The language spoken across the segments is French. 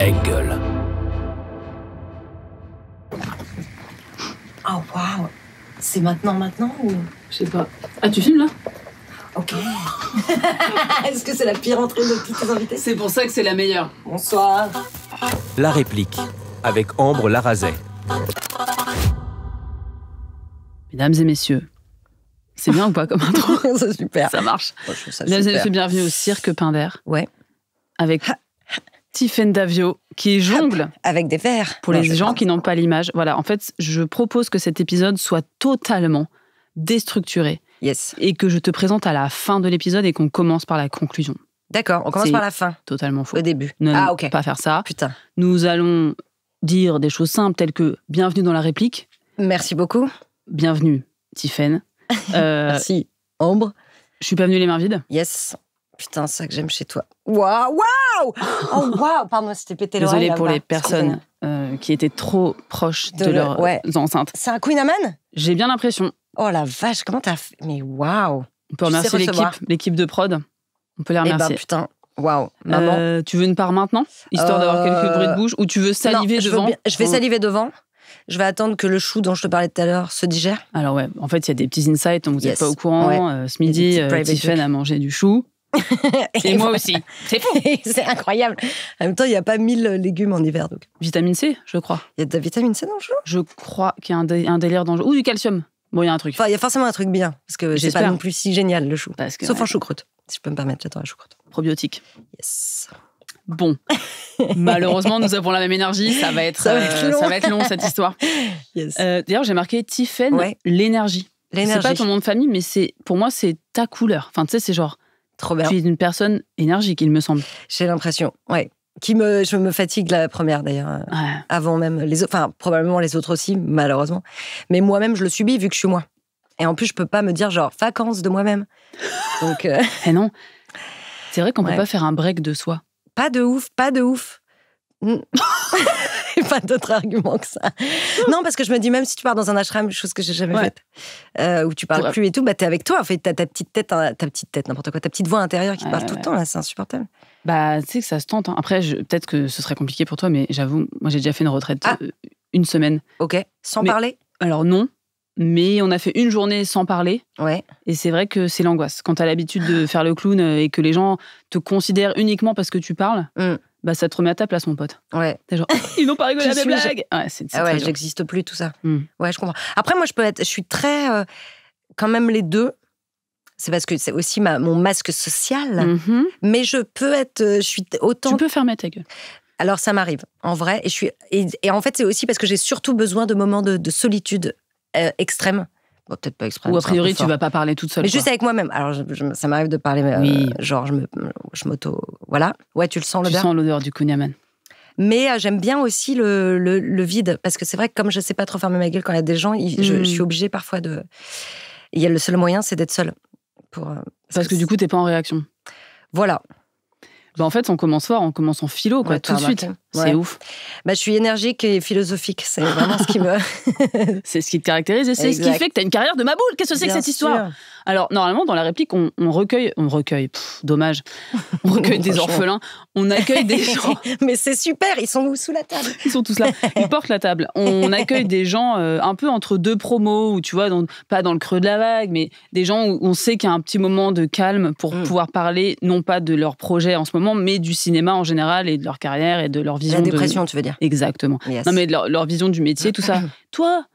Engel. Oh waouh. C'est maintenant ou... Je sais pas. Ah, tu filmes là? Ok. Est-ce que c'est la pire entrée de tous tes invités? C'est pour ça que c'est la meilleure. Bonsoir. La réplique, avec Ambre Larazet. Mesdames et messieurs, c'est bien ou pas comme intro? C'est super. Ça marche. Moi, je trouve ça Mesdames et super. messieurs, bienvenue au Cirque Pinder. Ouais. Avec Tiffaine Davio, qui jongle Avec des verres. pour Non, les je gens pense. qui n'ont pas l'image. Voilà, en fait, je propose que cet épisode soit totalement déstructuré Yes. et que je te présente à la fin de l'épisode et qu'on commence par la conclusion. D'accord, on commence C'est par la fin. Totalement faux. Au début. Non, Ah, ok. pas faire ça. Putain. Nous allons dire des choses simples telles que bienvenue dans la réplique, Merci beaucoup. bienvenue Tiffaine. Merci. Ambre. Je suis pas venue les mains vides. Yes. Putain, c'est ça que j'aime chez toi. Waouh, waouh. Oh, waouh. Pardon, c'était pété l'oreille. Désolée pour là-bas. les personnes qui étaient trop proches de De leurs ouais. enceintes. C'est un Queen Amman? J'ai bien l'impression. Oh la vache, comment t'as fait? Mais waouh. On peut Tu sais remercier recevoir. l'équipe de prod. On peut les Eh ben remercier. putain, waouh. Maman. Tu veux une part maintenant, histoire d'avoir quelques bruits de bouche, ou tu veux saliver Non, devant? je vais saliver devant. Je vais attendre que le chou dont je te parlais tout à l'heure se digère. Alors ouais, en fait, il y a des petits insights dont vous n'êtes Yes. pas au courant. Ouais. Ce midi, des petits private Tiffaine jokes. a mangé du chou. Et moi aussi. C'est fou. C'est incroyable. En même temps, il n'y a pas 1000 légumes en hiver. Donc. Vitamine C, je crois. Il y a de la vitamine C dans le chou. Je crois qu'il y a un délire dangereux. Ou du calcium. Bon, il y a un truc. Enfin, il y a forcément un truc bien. Parce que j'ai pas J'espère. non plus si génial, le chou. Parce que, Sauf ouais, en choucroute. Si je peux me permettre, j'adore la choucroute. probiotique. Yes. Bon. Malheureusement, nous avons la même énergie. Ça va être, Ça va être long. ça va être long, cette histoire. Yes. D'ailleurs, j'ai marqué Tiffaine, Ouais. l'énergie. C'est L'énergie. pas ton nom de famille, mais pour moi, c'est ta couleur. Enfin, tu sais, c'est genre, Trop bien. tu es une personne énergique, il me semble. J'ai l'impression. Ouais. Je me fatigue la première d'ailleurs. Ouais. Avant même les autres. Enfin, probablement les autres aussi, malheureusement. Mais moi-même, je le subis vu que je suis moi. Et en plus, je peux pas me dire genre vacances de moi-même. Donc, Eh non. C'est vrai qu'on peut Ouais. pas faire un break de soi. pas de ouf. Pas d'autre argument que ça. Non, parce que je me dis, même si tu pars dans un ashram, chose que j'ai jamais Ouais. faite, où tu parles Pour- plus et tout, bah t'es avec toi. En fait, t'as ta petite tête, n'importe quoi, ta petite voix intérieure qui te parle tout le temps, là, c'est insupportable. Bah, tu sais que ça se tente. Hein. Après, peut-être que ce serait compliqué pour toi, mais j'avoue, moi, j'ai déjà fait une retraite Ah. une semaine. Ok, sans Mais- parler. Alors non, mais on a fait une journée sans parler. Ouais. Et c'est vrai que c'est l'angoisse. Quand tu as l'habitude de faire le clown et que les gens te considèrent uniquement parce que tu parles, bah ça te remet à ta place, mon pote. Ouais. T'es genre, ils n'ont pas rigolé à Qui mes suis-je blagues. Ouais, c'est Ah très ouais, dur. j'existe plus, tout ça. Mm. Ouais, je comprends. Après, moi, je suis très. Quand même, les deux. C'est parce que c'est aussi mon masque social. Mhm. Mais je peux être. Je suis autant. Tu peux fermer ta gueule. Alors, ça m'arrive, en vrai. Et en fait, c'est aussi parce que j'ai surtout besoin de moments de solitude extrême. Bon, peut-être pas extrême. Ou a c'est un priori, peu tu fort. vas pas parler toute seule. Mais quoi. juste avec moi-même. Alors, ça m'arrive de parler. Oui. Genre, je m'auto. Voilà. Ouais, tu le sens, Tu l'odeur. sens l'odeur du kunyaman. Mais j'aime bien aussi le vide. Parce que c'est vrai que comme je sais pas trop fermer ma gueule quand il y a des gens, je suis obligée parfois de. Il y a le seul moyen, c'est d'être seule. Parce que du coup, t'es pas en réaction. Voilà. Bah, en fait, on commence fort, on commence en philo, quoi, Ouais, tout de t'as suite. remarqué. C'est Ouais. ouf. Bah, je suis énergique et philosophique. C'est vraiment ce qui me. C'est ce qui te caractérise et c'est ce qui Exact. fait que t'as une carrière de maboule. Qu'est-ce que c'est que Bien cette histoire? sûr. Alors, normalement, dans la réplique, on recueille, dommage, on recueille des Franchement. orphelins, on accueille des gens, Mais c'est super, ils sont où sous la table? ils sont tous là, ils portent la table. On accueille des gens un peu entre deux promos, ou tu vois, pas dans le creux de la vague, mais des gens où on sait qu'il y a un petit moment de calme pour pouvoir parler, non pas de leur projet en ce moment, mais du cinéma en général et de leur carrière et de leur vision. La dépression, tu veux dire? Exactement. Yes. Non, mais de leur vision du métier, tout ça. Toi,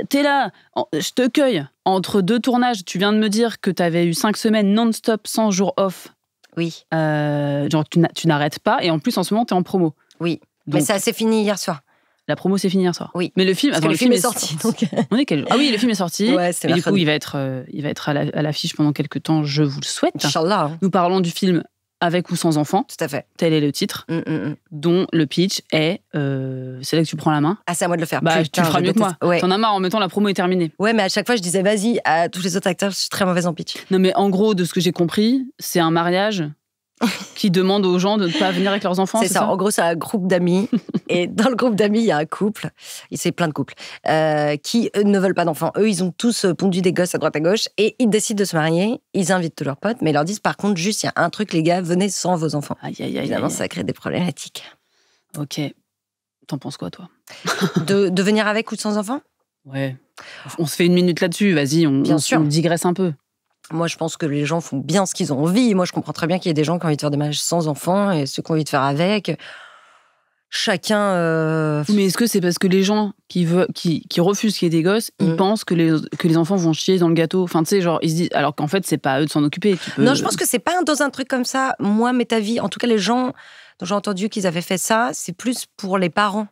t'es là, je te cueille. Entre deux tournages, tu viens de me dire que t'avais eu 5 semaines non-stop, sans jour off. Oui, Genre, tu n'arrêtes pas. Et en plus, en ce moment, t'es en promo. oui. Donc, Mais ça s'est fini hier soir. la promo, c'est fini hier soir. Oui. Mais le film, Parce attends, que le film est sorti. Donc... On est quel jour? Ah oui, le film est sorti. Ouais, c'est Et du coup, mercredi. il va être à l'affiche pendant quelques temps, je vous le souhaite. Inch'Allah. hein. Nous parlons du film Avec ou sans enfant. Tout à fait. Tel est le titre, dont le pitch est... c'est là que tu prends la main. Ah, c'est à moi de le faire. Bah, tu Putain, le feras je mieux que moi. déteste. Ouais. T'en as marre, en mettant la promo est terminée. Ouais, mais à chaque fois, je disais vas-y à tous les autres acteurs, je suis très mauvaise en pitch. Non, mais en gros, de ce que j'ai compris, c'est un mariage qui demande aux gens de ne pas venir avec leurs enfants. C'est ça. En gros, c'est un groupe d'amis. Et dans le groupe d'amis, il y a un couple. C'est plein de couples qui eux, ne veulent pas d'enfants. Eux, ils ont tous pondu des gosses à droite à gauche et ils décident de se marier. Ils invitent tous leurs potes, mais ils leur disent par contre, juste, il y a un truc, les gars, venez sans vos enfants. Aïe, aïe, aïe, Évidemment, aïe. ça crée des problématiques. Ok. T'en penses quoi, toi? De venir avec ou sans enfant? Ouais. On se fait une minute là-dessus, vas-y, on digresse un peu. Moi, je pense que les gens font bien ce qu'ils ont envie. Moi, je comprends très bien qu'il y ait des gens qui ont envie de faire des mariages sans enfants et ceux qui ont envie de faire avec. Chacun... Mais est-ce que c'est parce que les gens qui refusent qu'il y ait des gosses, ils pensent que les enfants vont chier dans le gâteau? Enfin, tu sais, genre, ils se disent... Alors qu'en fait, c'est pas à eux de s'en occuper. Non, je pense que c'est pas dans un truc comme ça. Moi, mais ta vie, en tout cas, les gens dont j'ai entendu qu'ils avaient fait ça, c'est plus pour les parents.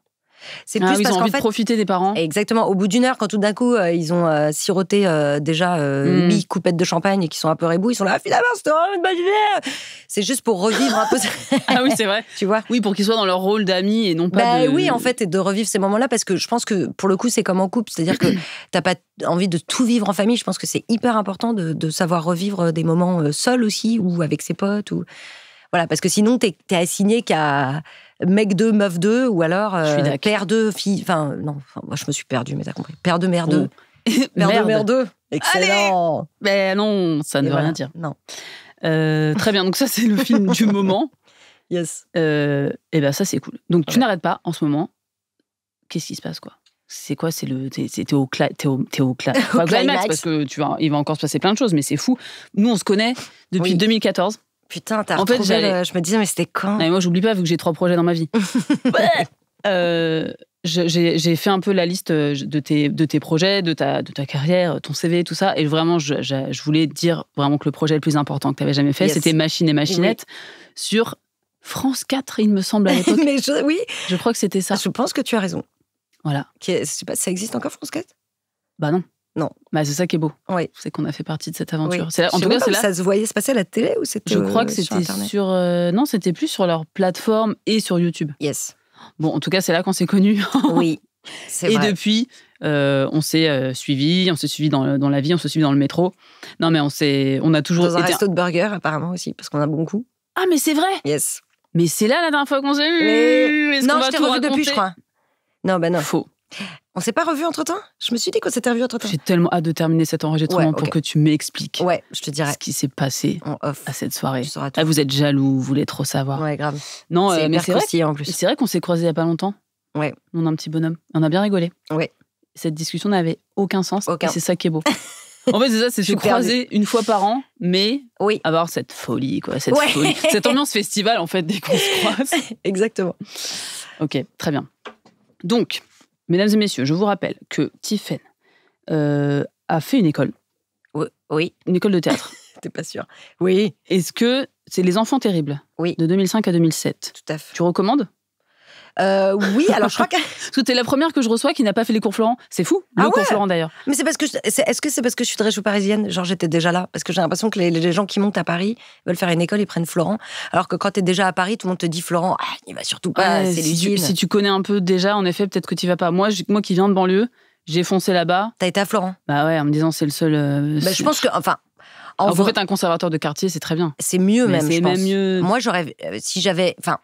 C'est plus ils parce ont envie qu'en fait, de profiter des parents. Exactement. Au bout d'1 heure, quand tout d'un coup, ils ont siroté déjà 8 coupettes de champagne et qu'ils sont un peu rebous, ils sont là, finalement, c'était vraiment une bonne idée. C'est juste pour revivre un peu. Ah oui, c'est vrai. Tu vois? Oui, pour qu'ils soient dans leur rôle d'amis et non pas de... Oui, en fait, et de revivre ces moments-là, parce que je pense que, pour le coup, c'est comme en couple. C'est-à-dire que t'as pas envie de tout vivre en famille. Je pense que c'est hyper important de savoir revivre des moments seul aussi, ou avec ses potes, ou... Voilà, parce que sinon, t'es assigné qu'à mec 2, meuf 2, ou alors père 2, fille... Enfin, non, moi, je me suis perdue, mais t'as compris. Père 2, mère 2. Père 2, mère 2. Excellent. Mais non, ça ne veut rien dire. Non. Très bien, donc ça, c'est le film du moment. Yes. Et ben ça, c'est cool. Donc, tu n'arrêtes pas, en ce moment. Qu'est-ce qui se passe, quoi? C'est quoi? T'es au climax, parce que il va encore se passer plein de choses, mais c'est fou. Nous, on se connaît depuis 2014. Putain, t'as retrouvé, je me disais, mais c'était quand? Non, mais moi, j'oublie pas, vu que j'ai 3 projets dans ma vie. J'ai fait un peu la liste de tes projets, de ta carrière, ton CV, tout ça. Et vraiment, je voulais te dire vraiment que le projet le plus important que tu avais jamais fait, c'était Machine et Machinette sur France 4, il me semble, à l'époque. Mais oui. Je crois que c'était ça. Je pense que tu as raison. Voilà. Je sais pas, ça existe encore, France 4? Bah non. Non. Bah, c'est ça qui est beau. Oui. C'est qu'on a fait partie de cette aventure. Oui. En tout cas, c'est là. Ça se voyait se passer à la télé ou c'était Je crois que c'était sur. Non, c'était plus sur leur plateforme et sur YouTube. Yes. Bon, en tout cas, c'est là qu'on s'est connus. Oui, c'est vrai. Et depuis, on s'est suivis dans la vie, on s'est suivis dans le métro. Non, mais on a toujours été... Dans un resto de burger, apparemment aussi, parce qu'on a bon goût. Ah, mais c'est vrai. Yes. Mais c'est là la dernière fois qu'on s'est vus. Non, je t'ai revu depuis, je crois. Non, ben non. Faux. On s'est pas revu entre-temps? Je me suis dit qu'on s'était revu entre-temps. J'ai tellement hâte de terminer cet enregistrement pour que tu m'expliques je te dirais ce qui s'est passé à cette soirée. Ah, vous êtes jaloux, vous voulez trop savoir. Ouais, grave. Non, mais c'est vrai, en plus. C'est vrai qu'on s'est croisés il y a pas longtemps. Ouais. On a un petit bonhomme. On a bien rigolé. Ouais. Cette discussion n'avait aucun sens. Et c'est ça qui est beau. En fait, c'est ça, c'est se croiser une fois par an, mais avoir cette folie, quoi. Cette folie. Cette ambiance festival, en fait, dès qu'on se croise. Exactement. Ok, très bien. Donc, mesdames et messieurs, je vous rappelle que Tiphaine a fait une école. Oui. Une école de théâtre. T'es pas sûre. Oui. Est-ce que c'est Les Enfants Terribles? Oui. De 2005 à 2007. Tout à fait. Tu recommandes? Oui, alors je crois que... Parce que t'es la première que je reçois qui n'a pas fait les cours Florent. C'est fou, le cours Florent d'ailleurs. Mais c'est parce que... Est-ce que c'est parce que je suis très chou parisienne? Genre j'étais déjà là. Parce que j'ai l'impression que les gens qui montent à Paris veulent faire une école, ils prennent Florent. Alors que quand t'es déjà à Paris, tout le monde te dit Florent, il va surtout pas, c'est l'usine. Si tu connais un peu déjà, en effet, peut-être que tu vas pas. Moi qui viens de banlieue, j'ai foncé là-bas. T'as été à Florent? Bah ouais, en me disant c'est le seul... je pense que... Enfin... En fait, un conservateur de quartier, c'est très bien. C'est mieux même, je pense. C'est même mieux. Moi, j'aurais... Si j'avais... Enfin...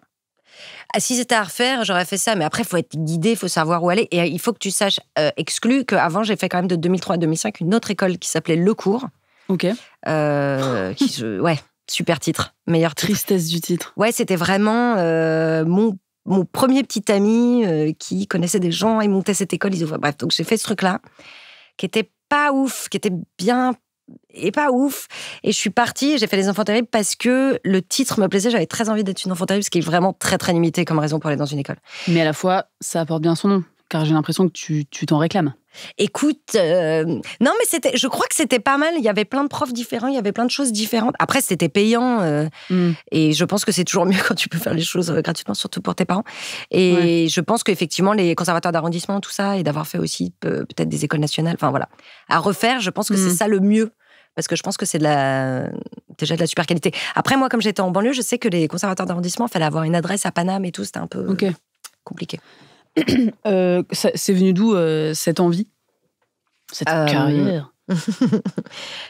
Si c'était à refaire, j'aurais fait ça. Mais après, il faut être guidé, il faut savoir où aller. Et il faut que tu saches, exclu, qu'avant, j'ai fait quand même de 2003 à 2005 une autre école qui s'appelait Le Cours. Ok. Super titre. Meilleur titre. Tristesse du titre. Ouais, c'était vraiment mon premier petit ami qui connaissait des gens et montait cette école. Bref, donc j'ai fait ce truc-là, qui était pas ouf, qui était bien... et pas ouf. Et je suis partie, j'ai fait Les Enfants Terribles parce que le titre me plaisait, j'avais très envie d'être une enfant terrible, ce qui est vraiment très très limité comme raison pour aller dans une école. Mais à la fois, ça apporte bien son nom, car j'ai l'impression que tu t'en réclames. Écoute, non mais je crois que c'était pas mal, il y avait plein de profs différents, il y avait plein de choses différentes. Après c'était payant, et je pense que c'est toujours mieux quand tu peux faire les choses gratuitement, surtout pour tes parents. Et je pense qu'effectivement les conservateurs d'arrondissement, tout ça, et d'avoir fait aussi peut-être des écoles nationales, enfin voilà, à refaire, je pense que c'est ça le mieux. Parce que je pense que c'est déjà de la super qualité. Après, moi, comme j'étais en banlieue, je sais que les conservateurs d'arrondissement, il fallait avoir une adresse à Paname et tout, c'était un peu compliqué. C'est venu d'où cette envie, cette carrière?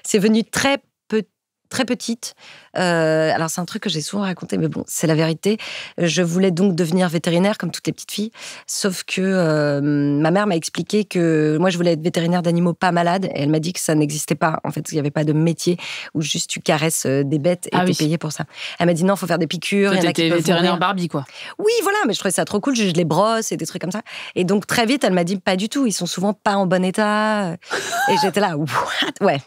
C'est venu très petite. Alors, c'est un truc que j'ai souvent raconté, mais bon, c'est la vérité. Je voulais donc devenir vétérinaire, comme toutes les petites filles. Sauf que ma mère m'a expliqué que moi, je voulais être vétérinaire d'animaux pas malades. Et elle m'a dit que ça n'existait pas. En fait, il n'y avait pas de métier où juste tu caresses des bêtes et t'es payé pour ça. Elle m'a dit non, il faut faire des piqûres. Toi, t'étais vétérinaire Barbie, quoi. Oui, voilà, mais je trouvais ça trop cool. Je les brosse et des trucs comme ça. Et donc, très vite, elle m'a dit pas du tout. Ils sont souvent pas en bon état. Et j'étais là, what? Ouais.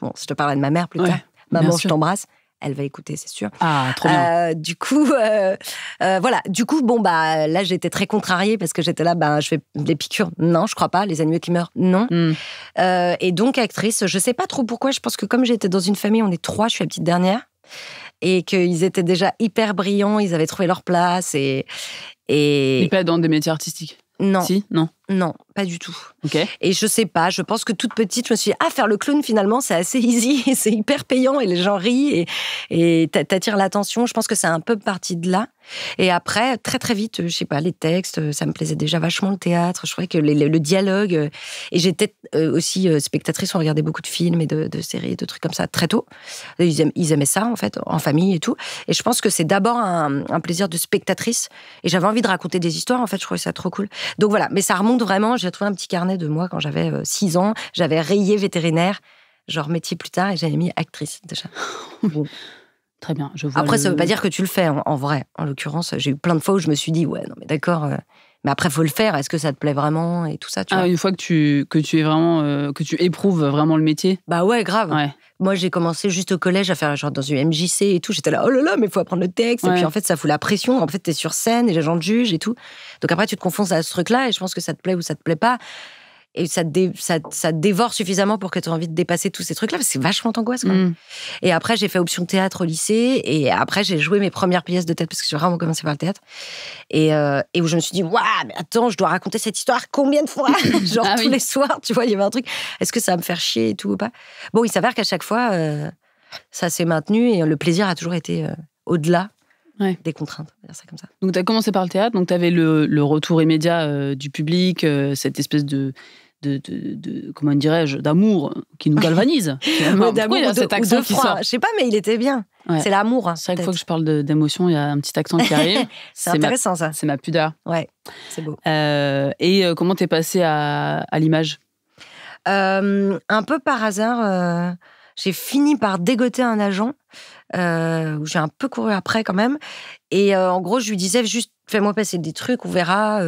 Bon, je te parlerai de ma mère plus tard. Maman, je t'embrasse. Elle va écouter, c'est sûr. Ah, trop bien. Du coup, voilà. Du coup, bon, bah, là, j'étais très contrariée parce que j'étais là, je fais des piqûres. Non, je crois pas. Les animaux qui meurent, non. Et donc, actrice, je sais pas trop pourquoi. Je pense que comme j'étais dans une famille, on est 3, je suis la petite dernière. Et qu'ils étaient déjà hyper brillants, ils avaient trouvé leur place. Et pas dans des métiers artistiques. Non. Si, non. Non, pas du tout. Okay. Et je sais pas, je pense que toute petite, je me suis dit, faire le clown, finalement, c'est assez easy, et c'est hyper payant, et les gens rient, et t'attires l'attention. Je pense que c'est un peu parti de là. Et après, très très vite, je sais pas, les textes, ça me plaisait déjà vachement, le théâtre. Je trouvais que le dialogue, et j'étais aussi spectatrice, on regardait beaucoup de films et de séries, de trucs comme ça, très tôt. Ils aimaient ça, en fait, en famille et tout. Et je pense que c'est d'abord un plaisir de spectatrice, et j'avais envie de raconter des histoires, en fait, je trouvais ça trop cool. Donc voilà, mais ça remonte vraiment, j'ai trouvé un petit carnet de moi quand j'avais 6 ans, j'avais rayé vétérinaire, genre métier plus tard, et j'avais mis actrice déjà. Bon. Très bien, je vois. Après, ça veut pas dire que tu le fais, en vrai. En l'occurrence, j'ai eu plein de fois où je me suis dit, ouais, non mais d'accord, mais après, faut le faire, est-ce que ça te plaît vraiment, et tout ça, tu vois. Une fois que tu es vraiment, que tu éprouves vraiment le métier. Bah ouais, grave. Ouais. Moi, j'ai commencé juste au collège à faire genre dans une MJC et tout. J'étais là, oh là là, mais il faut apprendre le texte. Ouais. Et puis en fait, ça fout la pression. En fait, t'es sur scène et les gens te jugent et tout. Donc après, tu te confonds à ce truc-là et je pense que ça te plaît ou ça te plaît pas. Et ça te dévore suffisamment pour que tu aies envie de dépasser tous ces trucs-là, parce que c'est vachement d'angoisse, quoi. Et après, j'ai fait option théâtre au lycée, et après, j'ai joué mes premières pièces de théâtre, parce que j'ai vraiment commencé par le théâtre. Et où je me suis dit, waouh, mais attends, je dois raconter cette histoire combien de fois? Genre tous les soirs, tu vois, il y avait un truc. Est-ce que ça va me faire chier et tout ou pas? Bon, il s'avère qu'à chaque fois, ça s'est maintenu, et le plaisir a toujours été au-delà. Ouais. Des contraintes, on va dire ça comme ça. Donc, tu as commencé par le théâtre, donc tu avais le retour immédiat du public, cette espèce de comment dirais-je, d'amour qui nous galvanise. Ouais, d'amour ou cet accent qui sort. Je sais pas, mais il était bien. Ouais. C'est l'amour. Chaque fois que je parle d'émotion, il y a un petit accent qui arrive. C'est intéressant, ça. C'est ma pudeur. Ouais, c'est beau. Et comment t'es passée à l'image? Un peu par hasard, j'ai fini par dégoter un agent. Où j'ai un peu couru après quand même, et en gros je lui disais juste fais-moi passer des trucs, on verra,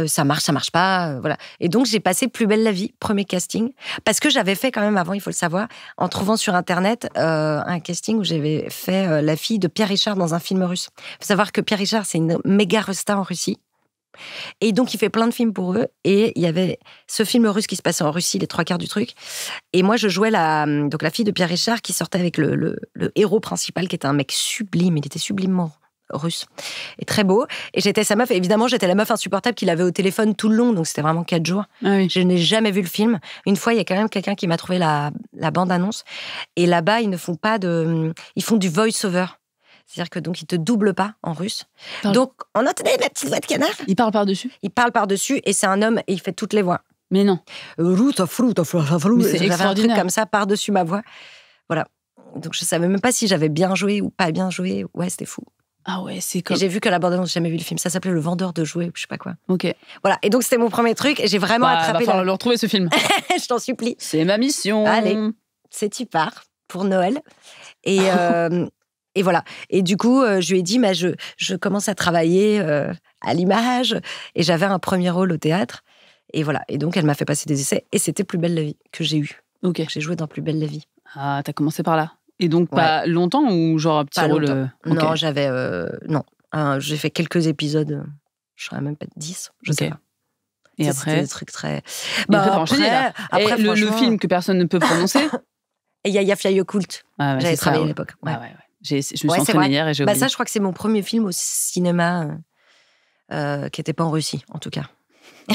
ça marche pas, voilà. Et donc j'ai passé Plus belle la vie, premier casting, parce que j'avais fait quand même avant, il faut le savoir, en trouvant sur internet un casting où j'avais fait la fille de Pierre Richard dans un film russe. Il faut savoir que Pierre Richard, c'est une méga star en Russie. Et donc, il fait plein de films pour eux. Et il y avait ce film russe qui se passait en Russie, les 3/4 du truc. Et moi, je jouais la fille de Pierre Richard qui sortait avec le héros principal, qui était un mec sublime. Il était sublimement russe et très beau. Et j'étais sa meuf. Et évidemment, j'étais la meuf insupportable qu'il avait au téléphone tout le long. Donc, c'était vraiment 4 jours. Ah oui. Je n'ai jamais vu le film. Une fois, il y a quand même quelqu'un qui m'a trouvé la bande-annonce. Et là-bas, ils ne font pas de... Ils font du voice-over. C'est-à-dire que donc, il te double pas en russe. Donc, on entendait la petite voix de canard. Il parle par-dessus? Il parle par-dessus, et c'est un homme, et il fait toutes les voix. Mais non. C'est extraordinaire. Un truc comme ça, par-dessus ma voix. Voilà. Donc, je savais même pas si j'avais bien joué ou pas bien joué. Ouais, c'était fou. Ah ouais, c'est comme... Et j'ai vu que la bande-annonce, j'ai jamais vu le film. Ça s'appelait Le vendeur de jouets, ou je sais pas quoi. Ok. Voilà. Et donc, c'était mon premier truc, et j'ai vraiment attrapé... Il va falloir le retrouver, ce film. Je t'en supplie. C'est ma mission. Allez, c'est y part, pour Noël. Et... Et voilà. Et du coup, je lui ai dit, je commence à travailler à l'image, et j'avais un premier rôle au théâtre. Et voilà. Et donc, elle m'a fait passer des essais, et c'était Plus belle la vie que j'ai eu. Ok. J'ai joué dans Plus belle la vie. Ah, t'as commencé par là. Et donc, pas longtemps, ou genre un petit rôle okay. Non, j'avais... non. J'ai fait quelques épisodes. Je serais même pas 10, je sais pas. Et après, c'était des trucs très... Après, le film que personne ne peut prononcer. Et Yaya Fly Ocult. J'avais travaillé à l'époque. Ouais. Je me suis entraînée hier et j'ai oublié. Ça, je crois que c'est mon premier film au cinéma qui n'était pas en Russie, en tout cas.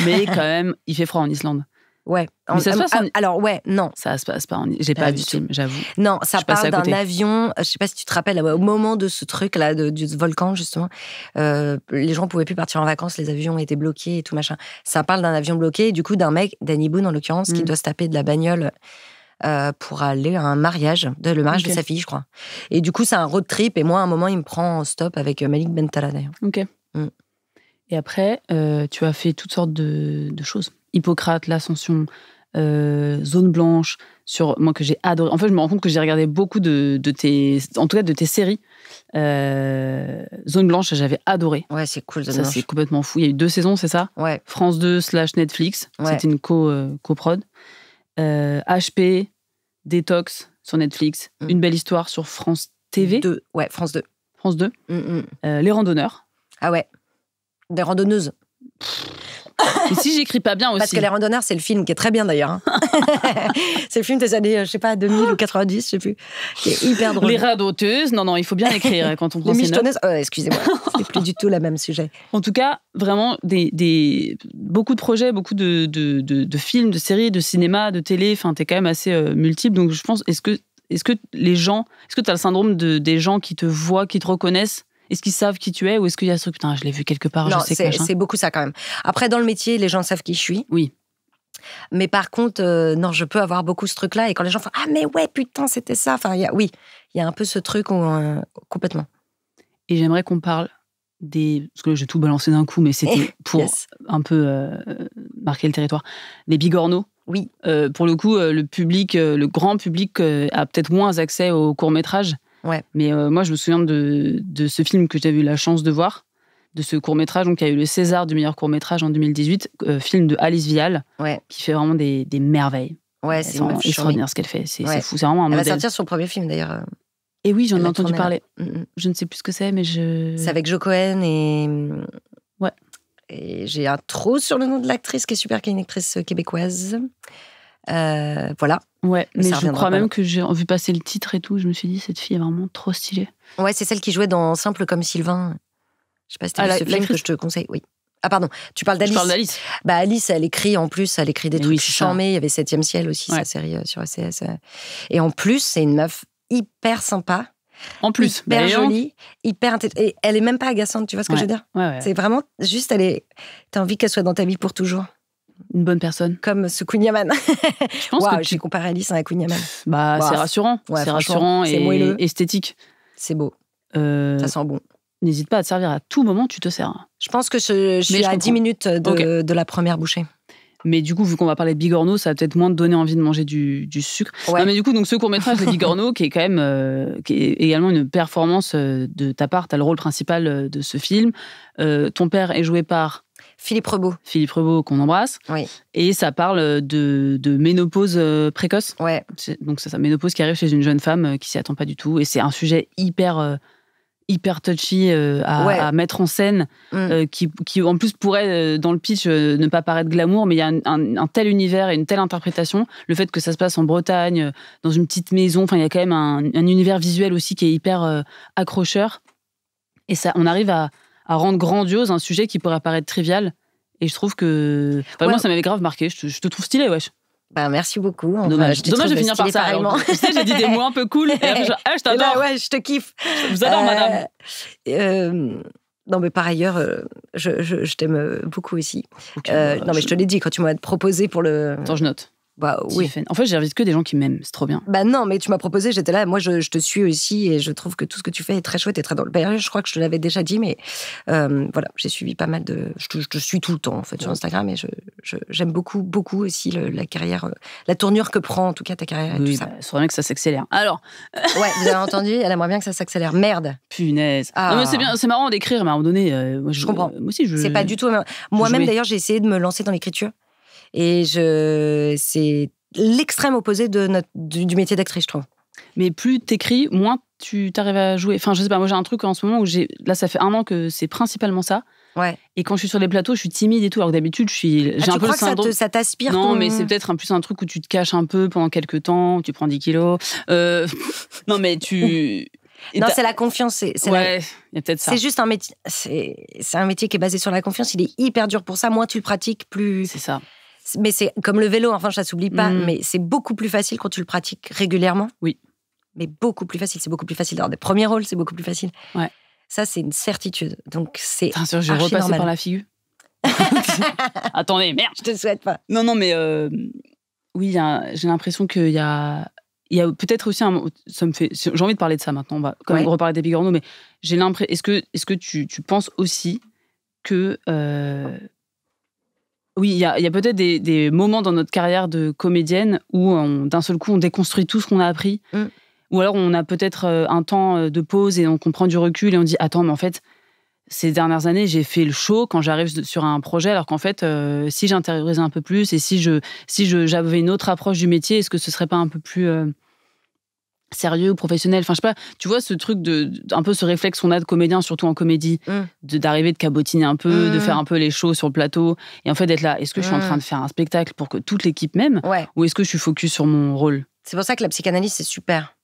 Mais quand même, il fait froid en Islande. Ouais. Mais ça se passe Alors, ouais, non. Ça se passe pas en... J'ai pas vu ce film, j'avoue. Non, ça parle d'un avion. Je sais pas si tu te rappelles, au moment de ce truc-là, du volcan, justement, les gens pouvaient plus partir en vacances, les avions étaient bloqués et tout machin. Ça parle d'un avion bloqué, et du coup, d'un mec, Danny Boone en l'occurrence, qui doit se taper de la bagnole pour aller à un mariage, le mariage de sa fille, je crois. Et du coup, c'est un road trip. Et moi, à un moment, il me prend en stop avec Malik Bentala, d'ailleurs. Ok. Et après, tu as fait toutes sortes de choses. Hippocrate, l'Ascension, Zone Blanche, moi que j'ai adoré. En fait, je me rends compte que j'ai regardé beaucoup de tes séries. Zone Blanche, j'avais adoré. Ouais, c'est cool. Ça, c'est complètement fou. Il y a eu 2 saisons, c'est ça ? Ouais. France 2 / Netflix. Ouais. C'était une coprod. HP, Détox sur Netflix. Une belle histoire sur France TV. Ouais, France 2. France 2. Les randonneurs. Ah ouais. Des randonneuses. Et si j'écris pas bien aussi. Parce que Les Randonneurs, c'est le film qui est très bien d'ailleurs. Hein. C'est le film des années, je sais pas, 2000 ou 90, je sais plus. Qui est hyper drôle. Les radoteuses, non, il faut bien écrire quand on prend ses notes. Excusez-moi, c'est plus du tout le même sujet. En tout cas, vraiment, beaucoup de projets, beaucoup de films, de séries, de cinéma, de télé. Enfin, t'es quand même assez multiple. Donc je pense, est-ce que t'as le syndrome des gens qui te voient, qui te reconnaissent ? Est-ce qu'ils savent qui tu es ou est-ce qu'il y a ce truc, putain, je l'ai vu quelque part, non, je sais que machin. C'est beaucoup ça quand même. Après, dans le métier, les gens savent qui je suis. Oui. Mais par contre, non, je peux avoir beaucoup ce truc-là. Et quand les gens font « Ah, mais ouais, putain, c'était ça ». Enfin, il y a un peu ce truc complètement. Et j'aimerais qu'on parle parce que là, j'ai tout balancé d'un coup, mais c'était pour un peu marquer le territoire. Les bigorneaux. Oui. Pour le coup, le grand public a peut-être moins accès aux courts-métrages. Ouais. Mais moi, je me souviens de ce film que j'ai eu la chance de voir, de ce court-métrage, donc, qui a eu le César du meilleur court-métrage en 2018, film de Alice Vial, qui fait vraiment des merveilles. Ouais, c'est extraordinaire ce qu'elle fait. C'est fou, c'est vraiment un modèle. Elle va sortir son premier film, d'ailleurs. Et oui, j'en ai entendu parler. Je ne sais plus ce que c'est, mais C'est avec Joe Cohen et... Ouais. Et j'ai un trou sur le nom de l'actrice qui est super, qui est une actrice québécoise. Voilà. Ouais, mais je crois même que j'ai vu passer le titre et tout, je me suis dit, cette fille est vraiment trop stylée. Ouais, c'est celle qui jouait dans Simple comme Sylvain. Je sais pas si t'as vu ce film que je te conseille. Oui. Ah pardon, tu parles d'Alice. Je parle d'Alice. Bah Alice, elle écrit des trucs charmés. Il y avait 7e ciel aussi, sa série sur ACS. Et en plus, c'est une meuf hyper sympa. En plus, hyper jolie, hyper intelligente. Et elle est même pas agaçante, tu vois ce que je veux dire ? Ouais. C'est vraiment juste, t'as envie qu'elle soit dans ta vie pour toujours. Une bonne personne. Comme ce Queen Yaman. Je pense que j'ai comparé Alice à Queen Yaman. C'est rassurant. Ouais, c'est rassurant et moelleux. Esthétique. C'est beau. Ça sent bon. N'hésite pas à te servir à tout moment, tu te sers. Je pense que je suis à 10 minutes de la première bouchée. Mais du coup, vu qu'on va parler de bigorneaux, ça va peut-être moins te donner envie de manger du sucre. Ouais. Non, mais du coup, donc ce court-métrage, Les Bigorneaux, qui est quand même qui est également une performance de ta part. Tu as le rôle principal de ce film. Ton père est joué par Philippe Rebaud, qu'on embrasse. Oui. Et ça parle de ménopause précoce. Ouais. Donc, c'est ça, ménopause qui arrive chez une jeune femme qui s'y attend pas du tout. Et c'est un sujet hyper touchy à mettre en scène, qui en plus pourrait, dans le pitch, ne pas paraître glamour, mais il y a un tel univers et une telle interprétation. Le fait que ça se passe en Bretagne, dans une petite maison, il y a quand même un univers visuel aussi qui est hyper accrocheur. Et ça, on arrive à rendre grandiose un sujet qui pourrait paraître trivial. Et je trouve que... moi, ça m'avait grave marqué. Je te trouve stylé, wesh. Bah, merci beaucoup. Dommage de finir par ça. Tu sais, j'ai dit des mots un peu cool. Et après, je t'adore. Ouais, je te kiffe. Je vous adore, madame. Non, mais par ailleurs, je t'aime beaucoup aussi. Non, mais je te l'ai dit quand tu m'as proposé pour le... Attends, je note. Bah oui. En fait, j'invite que des gens qui m'aiment, c'est trop bien. Bah non, mais tu m'as proposé, j'étais là, moi je te suis aussi et je trouve que tout ce que tu fais est très chouette et très drôle. Bah, je crois que je te l'avais déjà dit, mais voilà, j'ai suivi pas mal de... Je te suis tout le temps en fait sur Instagram et j'aime beaucoup aussi la carrière, la tournure que prend en tout cas ta carrière et tout ça. C'est vrai que ça s'accélère. Alors... Ouais, vous avez entendu, elle aimerait bien que ça s'accélère. Merde. Punaise. Non mais c'est bien, c'est marrant d'écrire, mais à un moment donné... je comprends. Moi aussi, C'est pas du tout... Moi-même d'ailleurs, j'ai essayé de me lancer dans l'écriture et c'est l'extrême opposé du métier d'actrice, je trouve. Mais plus t'écris, moins tu t'arrives à jouer. Enfin, je sais pas, moi j'ai un truc en ce moment où là ça fait 1 an que c'est principalement ça. Ouais. Et quand je suis sur les plateaux, je suis timide et tout, alors que d'habitude j'ai un peu le syndrome. Ça t'aspire? Non, mais c'est peut-être plus un truc où tu te caches un peu pendant quelques temps, tu prends 10 kilos. Non, mais tu... Non, c'est la confiance. Il y a peut-être ça. C'est juste un métier. C'est un métier qui est basé sur la confiance. Il est hyper dur pour ça. Moins tu le pratiques, plus. C'est ça. Mais c'est comme le vélo. Enfin, ça s'oublie pas. Mais c'est beaucoup plus facile quand tu le pratiques régulièrement. Oui. Mais beaucoup plus facile. C'est beaucoup plus facile d'avoir des premiers rôles. C'est beaucoup plus facile. Ouais. Ça, c'est une certitude. Donc c'est. Bien sûr, je vais repasser par la figure. Attendez, merde. Je te souhaite pas. Non, mais Oui, j'ai l'impression qu'il y a peut-être aussi j'ai envie de parler de ça maintenant, on va quand même reparler des Bigorneaux, mais j'ai l'impression, est-ce que tu penses aussi que oui, il y a peut-être des moments dans notre carrière de comédienne où d'un seul coup on déconstruit tout ce qu'on a appris, ou alors on a peut-être un temps de pause et on prend du recul et on dit attends, mais en fait ces dernières années, j'ai fait le show quand j'arrive sur un projet, alors qu'en fait, si j'intériorisais un peu plus et si j'avais une autre approche du métier, est-ce que ce serait pas un peu plus sérieux ou professionnel? Enfin, je sais pas, tu vois, ce truc un peu ce réflexe qu'on a de comédien, surtout en comédie, d'arriver, de cabotiner un peu, de faire un peu les shows sur le plateau, et en fait d'être là, est-ce que je suis en train de faire un spectacle pour que toute l'équipe m'aime, ou est-ce que je suis focus sur mon rôle? C'est pour ça que la psychanalyse, c'est super.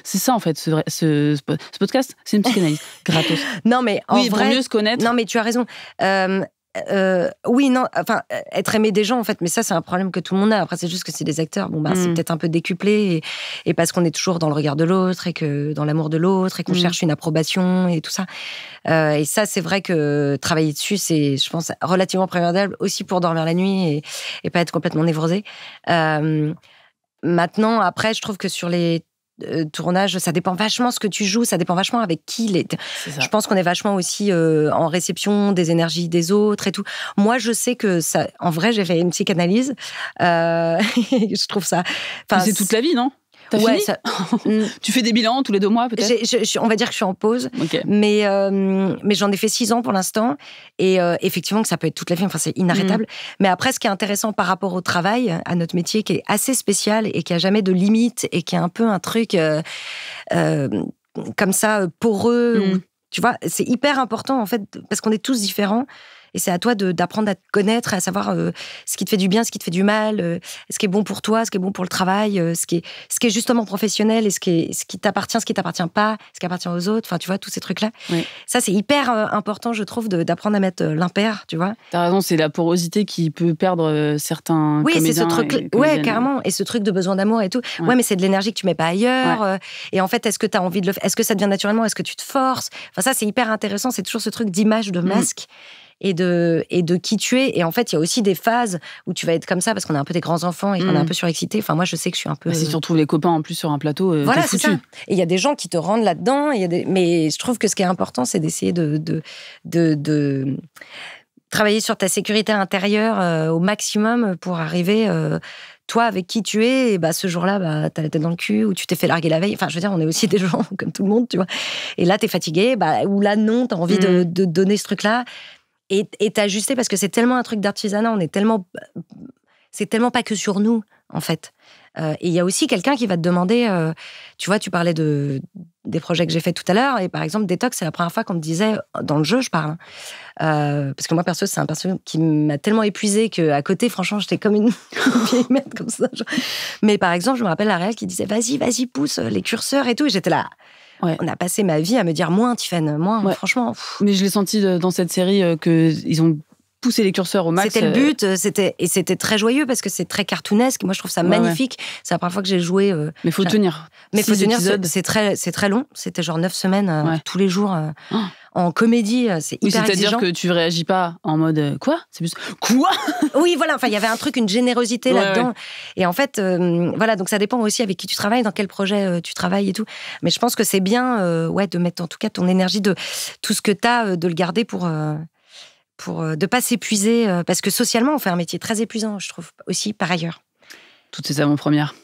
C'est ça en fait, ce podcast, c'est une psychanalyse gratos. Non mais en vrai, pour mieux se connaître. Non mais tu as raison. Oui, non, enfin, être aimé des gens en fait, mais ça c'est un problème que tout le monde a. Après c'est juste que c'est des acteurs. Bon c'est peut-être un peu décuplé et parce qu'on est toujours dans le regard de l'autre et que dans l'amour de l'autre et qu'on cherche une approbation et tout ça. Et ça c'est vrai que travailler dessus c'est, je pense, relativement primordial aussi pour dormir la nuit et pas être complètement névrosé. Maintenant, après, je trouve que sur les tournages, ça dépend vachement ce que tu joues, ça dépend vachement avec qui. Je pense qu'on est vachement aussi en réception des énergies des autres et tout. Moi, je sais que ça. En vrai, j'ai fait une psychanalyse. Je trouve ça. C'est toute la vie, non? T'as fini Tu fais des bilans tous les 2 mois, peut-être? On va dire que je suis en pause. Okay. Mais j'en ai fait 6 ans pour l'instant. Et effectivement, que ça peut être toute la vie. Enfin, c'est inarrêtable. Mais après, ce qui est intéressant par rapport au travail, à notre métier, qui est assez spécial et qui a jamais de limite et qui est un peu un truc comme ça, poreux. Où, tu vois, c'est hyper important, en fait, parce qu'on est tous différents. Et c'est à toi d'apprendre à te connaître, à savoir ce qui te fait du bien, ce qui te fait du mal, ce qui est bon pour toi, ce qui est bon pour le travail, ce qui est justement professionnel et ce qui t'appartient, ce qui t'appartient pas, ce qui appartient aux autres. Enfin, tu vois, tous ces trucs-là. Oui. Ça, c'est hyper important, je trouve, d'apprendre à mettre l'impair, tu vois. T'as raison, c'est la porosité qui peut perdre certains comédiens. Oui, c'est ce truc. Ouais, carrément. Et ce truc de besoin d'amour et tout. Ouais, mais c'est de l'énergie que tu mets pas ailleurs. Et en fait, est-ce que t'as envie de le faire? Est-ce que ça te vient naturellement? Est-ce que tu te forces? Enfin, ça, c'est hyper intéressant. C'est toujours ce truc d'image, de masque. Et de qui tu es. Et en fait, il y a aussi des phases où tu vas être comme ça parce qu'on est un peu des grands enfants et qu'on est un peu surexcité. Enfin, moi, je sais que je suis un peu... si tu retrouves les copains en plus sur un plateau, voilà, t'es foutu. C'est ça. Et il y a des gens qui te rendent là-dedans. Mais je trouve que ce qui est important, c'est d'essayer de travailler sur ta sécurité intérieure au maximum pour arriver... toi, avec qui tu es, et ce jour-là, t'as la tête dans le cul, ou tu t'es fait larguer la veille. Enfin, je veux dire, on est aussi des gens comme tout le monde, tu vois. Et là, t'es fatigué, ou là, non, t'as envie de donner ce truc-là. Et t'ajuster, parce que c'est tellement un truc d'artisanat, c'est tellement pas que sur nous, en fait. Et il y a aussi quelqu'un qui va te demander, tu vois, tu parlais des projets que j'ai fait tout à l'heure, et par exemple, Détox, c'est la première fois qu'on me disait, dans le jeu, je parle, parce que moi, perso, c'est un perso qui m'a tellement épuisée qu'à côté, franchement, j'étais comme une vieille merde comme ça. Genre. Mais par exemple, je me rappelle la réelle qui disait, vas-y, pousse les curseurs et tout, et j'étais là... Ouais. On a passé ma vie à me dire moins, Tiffaine, moins, franchement. Mais je l'ai senti dans cette série qu'ils ont poussé les curseurs au max. C'était le but, c'était très joyeux parce que c'est très cartoonesque. Moi, je trouve ça magnifique. Ouais. C'est la première fois que j'ai joué. Mais faut tenir. Mais faut tenir, c'est très long. C'était genre 9 semaines, tous les jours. En comédie, c'est hyper exigeant. C'est-à-dire que tu réagis pas en mode quoi? C'est plus quoi? Oui, voilà. Enfin, il y avait un truc, une générosité là-dedans. Ouais. Et en fait, voilà. Donc ça dépend aussi avec qui tu travailles, dans quel projet tu travailles et tout. Mais je pense que c'est bien, de mettre en tout cas ton énergie, de tout ce que t'as, de le garder pour de pas s'épuiser, parce que socialement, on fait un métier très épuisant, je trouve aussi par ailleurs. Toutes ces avant-premières.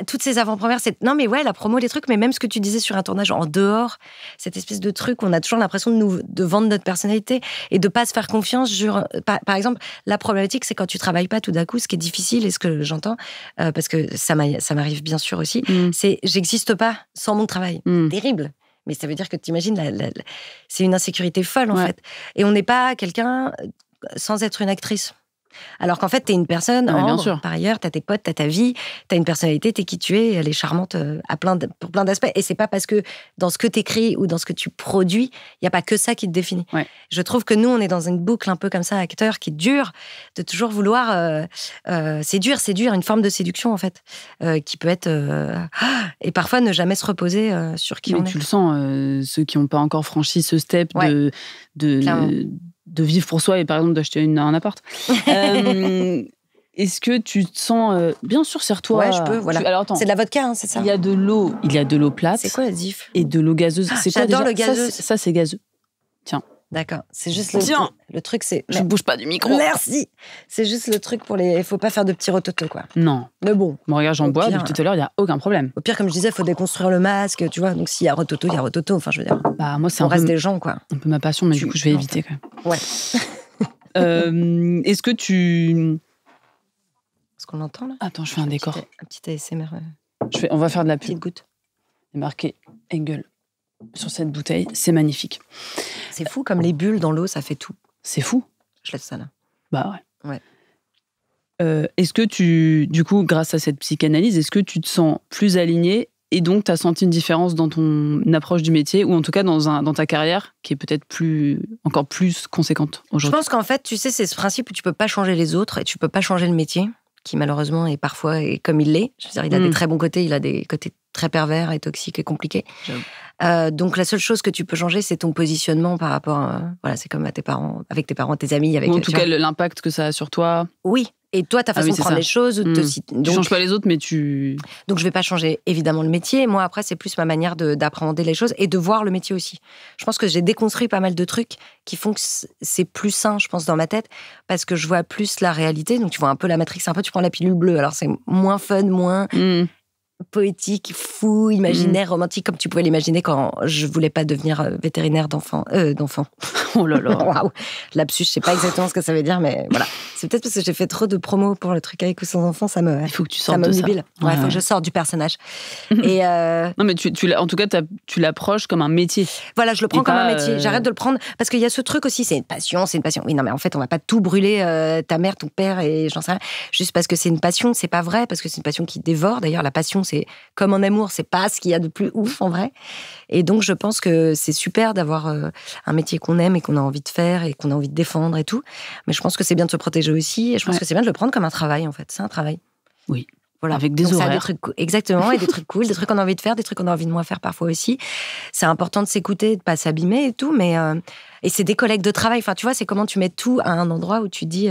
Toutes ces avant-premières, non mais ouais, la promo, les trucs, mais même ce que tu disais sur un tournage en dehors, cette espèce de truc où on a toujours l'impression de vendre notre personnalité et de pas se faire confiance. Par exemple, la problématique, c'est quand tu travailles pas tout d'un coup, ce qui est difficile et ce que j'entends, parce que ça m'arrive bien sûr aussi, c'est j'existe pas sans mon travail. Terrible. Mais ça veut dire que t'imagines, c'est une insécurité folle en fait. Et on n'est pas quelqu'un sans être une actrice. Alors qu'en fait, t'es une personne, par ailleurs, t'as tes potes, t'as ta vie, t'as une personnalité, t'es qui tu es, elle est charmante pour plein d'aspects. Et c'est pas parce que dans ce que t'écris ou dans ce que tu produis, il y a pas que ça qui te définit. Ouais. Je trouve que nous, on est dans une boucle un peu comme ça, acteur, qui est dure, de toujours vouloir séduire, une forme de séduction en fait, qui peut être et parfois ne jamais se reposer sur qui on est. Tu le sens, ceux qui n'ont pas encore franchi ce step de vivre pour soi et par exemple d'acheter un appart. est-ce que tu te sens... bien sûr, serre-toi. Ouais, je peux, voilà. Alors, attends. C'est de la vodka, hein, c'est ça? Il y a de l'eau plate. C'est quoi la diff? Et de l'eau gazeuse. C'est quoi, j'adore déjà le gazeuse. Ça, c'est gazeux. Tiens. D'accord. C'est juste Tiens. le truc, c'est... Je ne bouge pas du micro. Merci. C'est juste le truc pour les... Il faut pas faire de petits rototos, quoi. Non. Mais bon. Bon, regarde, j'en bois pire, depuis tout à l'heure, il n'y a aucun problème. Au pire, comme je disais, il faut déconstruire le masque, tu vois. Donc, s'il y a rototo, il y a rototo. Enfin, je veux dire, Bah, moi, c'est on un reste peu, des gens, quoi. un peu ma passion, mais du coup, je vais éviter quand même. Ouais. Est-ce que tu... Est-ce qu'on l'entend, là? Attends, je fais un décor. Un petit ASMR. On va faire de la pub. Petite goutte. Il est marqué Engel sur cette bouteille. C'est magnifique. C'est fou, comme les bulles dans l'eau, ça fait tout. C'est fou. Je laisse ça, là. Bah ouais. Ouais. Est-ce que tu, du coup, grâce à cette psychanalyse, est-ce que tu te sens plus aligné et donc tu as senti une différence dans ton approche du métier ou en tout cas dans ta carrière qui est peut-être encore plus conséquente Je aujourd'hui? pense qu'en fait, tu sais, c'est ce principe où tu peux pas changer les autres et tu peux pas changer le métier, qui malheureusement est parfois comme il l'est. Je veux dire, il a des très bons côtés, il a des côtés très pervers et toxiques et compliqués. Donc la seule chose que tu peux changer, c'est ton positionnement par rapport à, voilà, c'est comme à tes parents, avec tes parents, tes amis, avec ou en tout cas l'impact que ça a sur toi. Oui. Et toi, ta façon de prendre les choses. Tu changes pas les autres, mais tu... Donc, je vais pas changer, évidemment, le métier. Moi, après, c'est plus ma manière d'appréhender les choses et de voir le métier aussi. Je pense que j'ai déconstruit pas mal de trucs qui font que c'est plus sain, je pense, dans ma tête, parce que je vois plus la réalité. Donc, tu vois un peu la Matrix, un peu, tu prends la pilule bleue. Alors, c'est moins fun, moins poétique, fou, imaginaire, romantique, comme tu pouvais l'imaginer quand je voulais pas devenir vétérinaire d'enfants. Oh là là. Waouh. Lapsus, je sais pas exactement ce que ça veut dire, mais voilà. C'est peut-être parce que j'ai fait trop de promos pour le truc avec ou sans enfants, ça me... Il faut que tu sortes de ça. Ouais, faut que je sorte du personnage. Et non, mais en tout cas, tu l'approches comme un métier. Voilà, je le prends comme un métier. J'arrête de le prendre, parce qu'il y a ce truc aussi, c'est une passion. Oui, non, mais en fait, on va pas tout brûler, ta mère, ton père, et j'en sais rien. Juste parce que c'est une passion, c'est pas vrai, parce que c'est une passion qui dévore. D'ailleurs, la passion, c'est comme en amour, c'est pas ce qu'il y a de plus ouf, en vrai. Et donc, je pense que c'est super d'avoir un métier qu'on aime et qu'on a envie de faire et qu'on a envie de défendre et tout. Mais je pense que c'est bien de se protéger aussi. Et je pense que c'est bien de le prendre comme un travail, en fait. C'est un travail. Oui. Voilà. Avec des horaires. Ça a des trucs, exactement, et des trucs cool, des trucs qu'on a envie de faire, des trucs qu'on a envie de moins faire parfois aussi. C'est important de s'écouter, de pas s'abîmer et tout, mais et c'est des collègues de travail. Enfin, tu vois, c'est comment tu mets tout à un endroit où tu dis,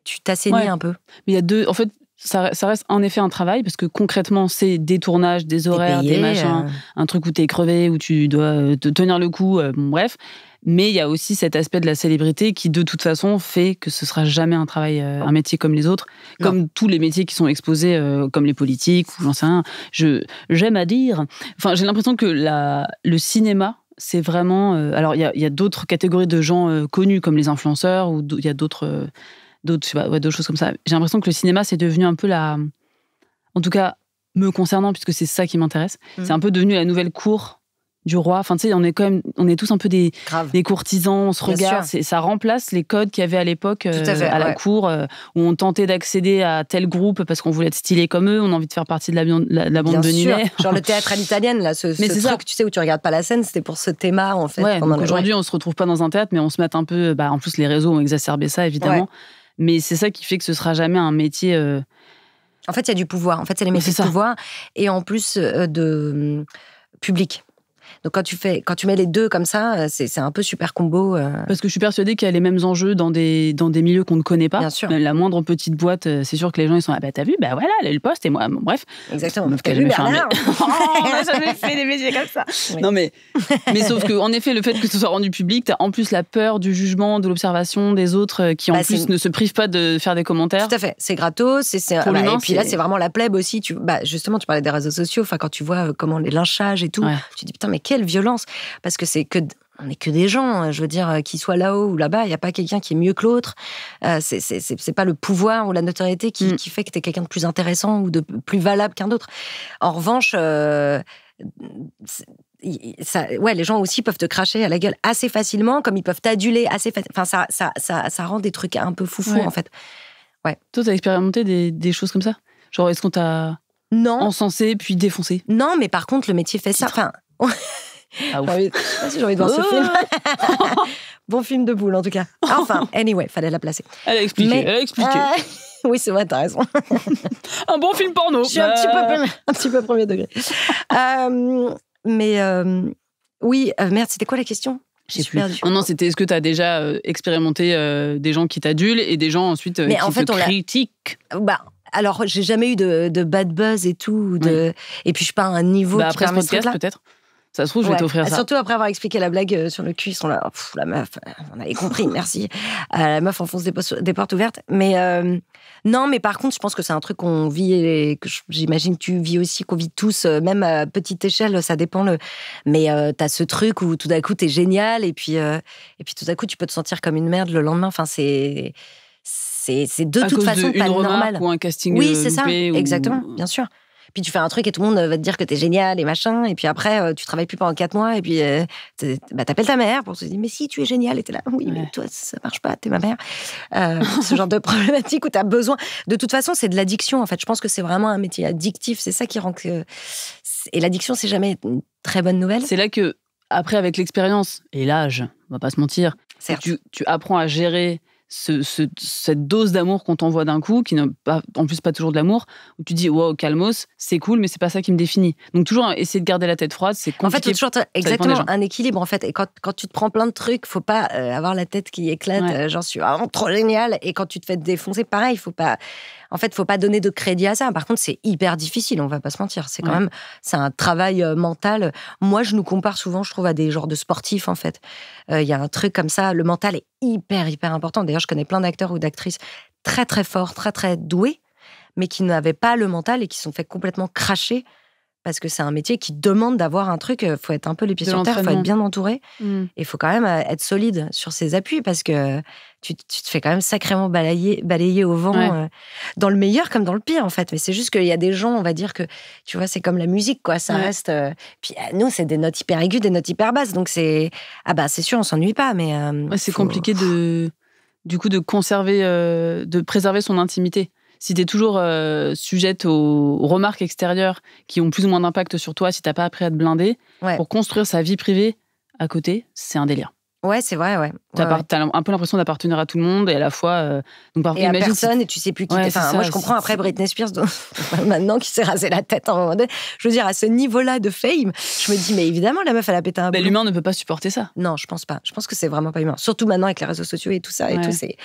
tu t'assainis un peu. Mais il y a deux. En fait, ça reste en effet un travail parce que concrètement, c'est des tournages, des horaires, des machins, un truc où t'es crevé, où tu dois te tenir le coup. Bon, bref. Mais il y a aussi cet aspect de la célébrité qui, de toute façon, fait que ce sera jamais un travail, un métier comme les autres, comme tous les métiers qui sont exposés, comme les politiques ou j'en sais rien. J'aime à dire. Enfin, j'ai l'impression que le cinéma, c'est vraiment. Alors, il y a d'autres catégories de gens connus comme les influenceurs ou il y a d'autres choses comme ça. J'ai l'impression que le cinéma, c'est devenu un peu en tout cas, me concernant, puisque c'est ça qui m'intéresse, c'est un peu devenu la nouvelle cour du roi. Enfin, tu sais, on est tous un peu des courtisans, on se regarde. Ça remplace les codes qu'il y avait à l'époque à la cour, où on tentait d'accéder à tel groupe parce qu'on voulait être stylé comme eux, on a envie de faire partie de la bande de Ninet. Genre le théâtre à l'italienne, là, ce truc, tu sais, où tu regardes pas la scène, c'était pour ce thème, en fait. Ouais, donc aujourd'hui, on se retrouve pas dans un théâtre, mais on se met un peu... en plus, les réseaux ont exacerbé ça, évidemment. Ouais. Mais c'est ça qui fait que ce sera jamais un métier... En fait, il y a du pouvoir. En fait, c'est les métiers de pouvoir. Et en plus de public. Donc quand tu mets les deux comme ça, c'est un peu super combo. Parce que je suis persuadée qu'il y a les mêmes enjeux dans des milieux qu'on ne connaît pas. Bien sûr. La moindre petite boîte, c'est sûr que les gens ils sont t'as vu, voilà, elle a eu le poste et moi, bon, bref. Exactement. On n'a jamais fait des métiers comme ça. Oui. Non mais sauf que en effet, le fait que ce soit rendu public, t'as en plus la peur du jugement, de l'observation des autres qui en plus ne se privent pas de faire des commentaires. Tout à fait. C'est gratos. Et puis là, c'est vraiment la plèbe aussi. Justement, tu parlais des réseaux sociaux. Enfin, quand tu vois comment les lynchages et tout, tu te dis putain, mais quelle violence, parce que on n'est que des gens, je veux dire, qu'ils soient là-haut ou là-bas, il n'y a pas quelqu'un qui est mieux que l'autre. C'est pas le pouvoir ou la notoriété qui fait que tu es quelqu'un de plus intéressant ou de plus valable qu'un autre. En revanche, les gens aussi peuvent te cracher à la gueule assez facilement, comme ils peuvent t'aduler assez facilement. Enfin, ça rend des trucs un peu foufou, en fait. Ouais. Toi, t'as expérimenté des choses comme ça? Genre, est-ce qu'on t'a encensé puis défoncé? Non, mais par contre, le métier fait ça. Enfin... Ah, ouf. Je sais pas si j'ai envie de voir ce film. Bon film de boule, en tout cas. Enfin, anyway, fallait la placer. Elle a expliqué. Oui, c'est vrai, t'as raison. Un bon film porno. Je suis un petit peu premier degré. Oui, merde, c'était quoi la question? Je sais plus. Non, c'était est-ce que tu as déjà expérimenté des gens qui t'adulent et des gens ensuite qui te critiquent? Alors, j'ai jamais eu de bad buzz et tout. Et puis, je suis pas à un niveau qui après ce podcast, peut-être. Ça se trouve, je vais t'offrir ça. Surtout après avoir expliqué la blague sur le cul, ils sont là. La meuf, on avait compris, merci. La meuf enfonce des portes ouvertes. Mais non, mais par contre, je pense que c'est un truc qu'on vit et que j'imagine que tu vis aussi, qu'on vit tous, même à petite échelle, ça dépend. Mais t'as ce truc où tout d'un coup, t'es génial et puis tout d'un coup, tu peux te sentir comme une merde le lendemain. Enfin, c'est de toute façon pas normal. Ou un casting oui, c'est ça, exactement, bien sûr. Puis tu fais un truc et tout le monde va te dire que t'es génial et machin, et puis après, tu travailles plus pendant 4 mois, et puis t'appelles ta mère pour te dire, mais si, tu es génial, et t'es là, oui, mais toi, ça marche pas, t'es ma mère. Ce genre de problématique où t'as besoin. De toute façon, c'est de l'addiction, en fait. Je pense que c'est vraiment un métier addictif, c'est ça qui rend que. Et l'addiction, c'est jamais une très bonne nouvelle. C'est là que, après, avec l'expérience et l'âge, on va pas se mentir, tu apprends à gérer cette dose d'amour qu'on t'envoie d'un coup, qui n'a pas, en plus pas toujours de l'amour, où tu dis wow, calmos, c'est cool, mais c'est pas ça qui me définit. Donc toujours essayer de garder la tête froide, c'est compliqué. En fait, faut toujours exactement un équilibre en fait. Et quand tu te prends plein de trucs, faut pas avoir la tête qui éclate. J'en suis vraiment trop génial. Et quand tu te fais défoncer, pareil, faut pas donner de crédit à ça. Par contre, c'est hyper difficile, on va pas se mentir. C'est quand même, c'est un travail mental. Moi, je nous compare souvent, je trouve, à des genres de sportifs, en fait. Il y a un truc comme ça, le mental est hyper, hyper important. D'ailleurs, je connais plein d'acteurs ou d'actrices très, très forts, très, très doués, mais qui n'avaient pas le mental et qui se sont fait complètement cracher. Parce que c'est un métier qui demande d'avoir un truc, il faut être un peu les pieds sur terre, il faut être bien entouré. Et il faut quand même être solide sur ses appuis parce que tu te fais quand même sacrément balayer au vent, dans le meilleur comme dans le pire, en fait. Mais c'est juste qu'il y a des gens, on va dire que, tu vois, c'est comme la musique, quoi. Ça reste. Puis nous, c'est des notes hyper aiguës, des notes hyper basses. Donc c'est. Ah bah, c'est sûr, on s'ennuie pas, mais. C'est compliqué du coup, de conserver, de préserver son intimité. Si t'es toujours sujette aux remarques extérieures qui ont plus ou moins d'impact sur toi, si t'as pas appris à te blinder, pour construire sa vie privée à côté, c'est un délire. Ouais, c'est vrai, T'as un peu l'impression d'appartenir à tout le monde et à la fois... et à personne, et tu sais plus qui t'es. Enfin, moi, je comprends après Britney Spears, maintenant, qui s'est rasé la tête en un moment donné. Je veux dire, à ce niveau-là de fame, je me dis, mais évidemment, la meuf, elle a pété un boulot. L'humain ne peut pas supporter ça. Non, je pense pas. Je pense que c'est vraiment pas humain. Surtout maintenant, avec les réseaux sociaux et tout ça. Et tout, c'est...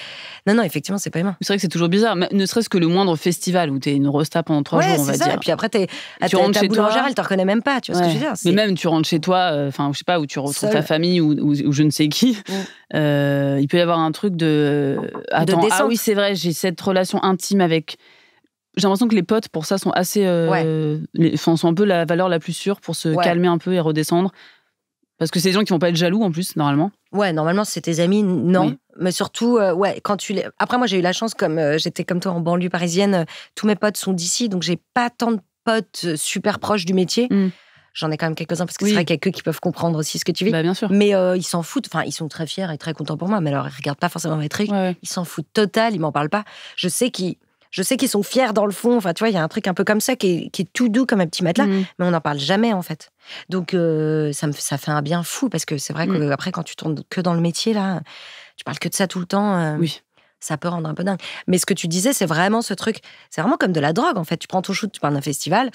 Non, effectivement, c'est pas humain. C'est vrai que c'est toujours bizarre. Mais ne serait-ce que le moindre festival où t'es une rosta pendant 3 jours, on va dire. Et puis après, tu rentres chez toi, elle te reconnaît même pas. Tu vois ce que je veux dire? Mais même, tu rentres chez toi, enfin, je sais pas, où tu retrouves ta famille ou je ne sais qui. Il peut y avoir un truc de ah oui, c'est vrai, j'ai cette relation intime avec. J'ai l'impression que les potes pour ça sont assez sont un peu la valeur la plus sûre pour se calmer un peu et redescendre, parce que c'est des gens qui vont pas être jaloux en plus normalement. Normalement c'est tes amis, non, mais surtout quand après moi j'ai eu la chance, comme j'étais comme toi en banlieue parisienne, tous mes potes sont d'ici, donc j'ai pas tant de potes super proches du métier. J'en ai quand même quelques-uns, parce que c'est vrai qu'il y a que qui peuvent comprendre aussi ce que tu vis. Bah, bien sûr. Mais ils s'en foutent. Enfin, ils sont très fiers et très contents pour moi. Mais alors, ils regardent pas forcément mes trucs. Ils s'en foutent total. Ils m'en parlent pas. Je sais qu'ils sont fiers dans le fond. Enfin, tu vois, il y a un truc un peu comme ça qui est tout doux comme un petit matelas. Mais on n'en parle jamais, en fait. Donc, ça fait un bien fou, parce que c'est vrai que après, quand tu tournes que dans le métier, là, tu parles que de ça tout le temps. Ça peut rendre un peu dingue. Mais ce que tu disais, c'est vraiment ce truc. C'est vraiment comme de la drogue, en fait. Tu prends ton shoot, tu parles d'un festival,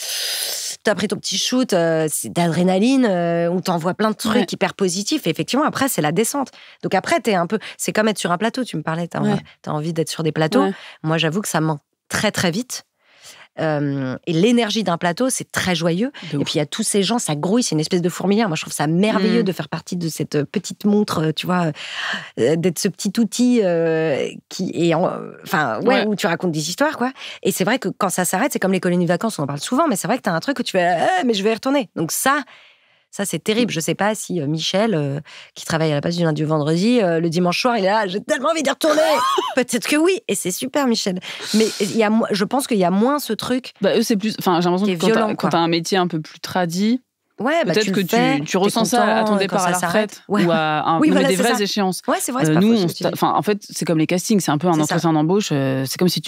t'as pris ton petit shoot d'adrénaline, où t'envoies plein de trucs hyper positifs. Et effectivement, après, c'est la descente. Donc après, t'es un peu... C'est comme être sur un plateau, tu me parlais. T'as envie d'être sur des plateaux. Moi, j'avoue que ça me manque très, très vite. Et l'énergie d'un plateau, c'est très joyeux. Et puis il y a tous ces gens, ça grouille, c'est une espèce de fourmilière. Moi, je trouve ça merveilleux de faire partie de cette petite montre, tu vois, d'être ce petit outil qui est, où tu racontes des histoires, quoi. Et c'est vrai que quand ça s'arrête, c'est comme les colonies de vacances, on en parle souvent, mais c'est vrai que t'as un truc où tu fais, mais je vais y retourner. Donc ça, c'est terrible. Je sais pas si Michel, qui travaille à la place du lundi au vendredi, le dimanche soir, il est là, j'ai tellement envie d'y retourner. Peut-être que oui, et c'est super, Michel. Mais je pense qu'il y a moins ce truc. Eux, c'est plus. Enfin, j'ai l'impression que quand t'as un métier un peu plus tradit. Peut-être que tu ressens ça à ton départ à la retraite ou à des vraies échéances. C'est vrai, c'est nous, en fait, c'est comme les castings, c'est un peu un entretien d'embauche. C'est comme si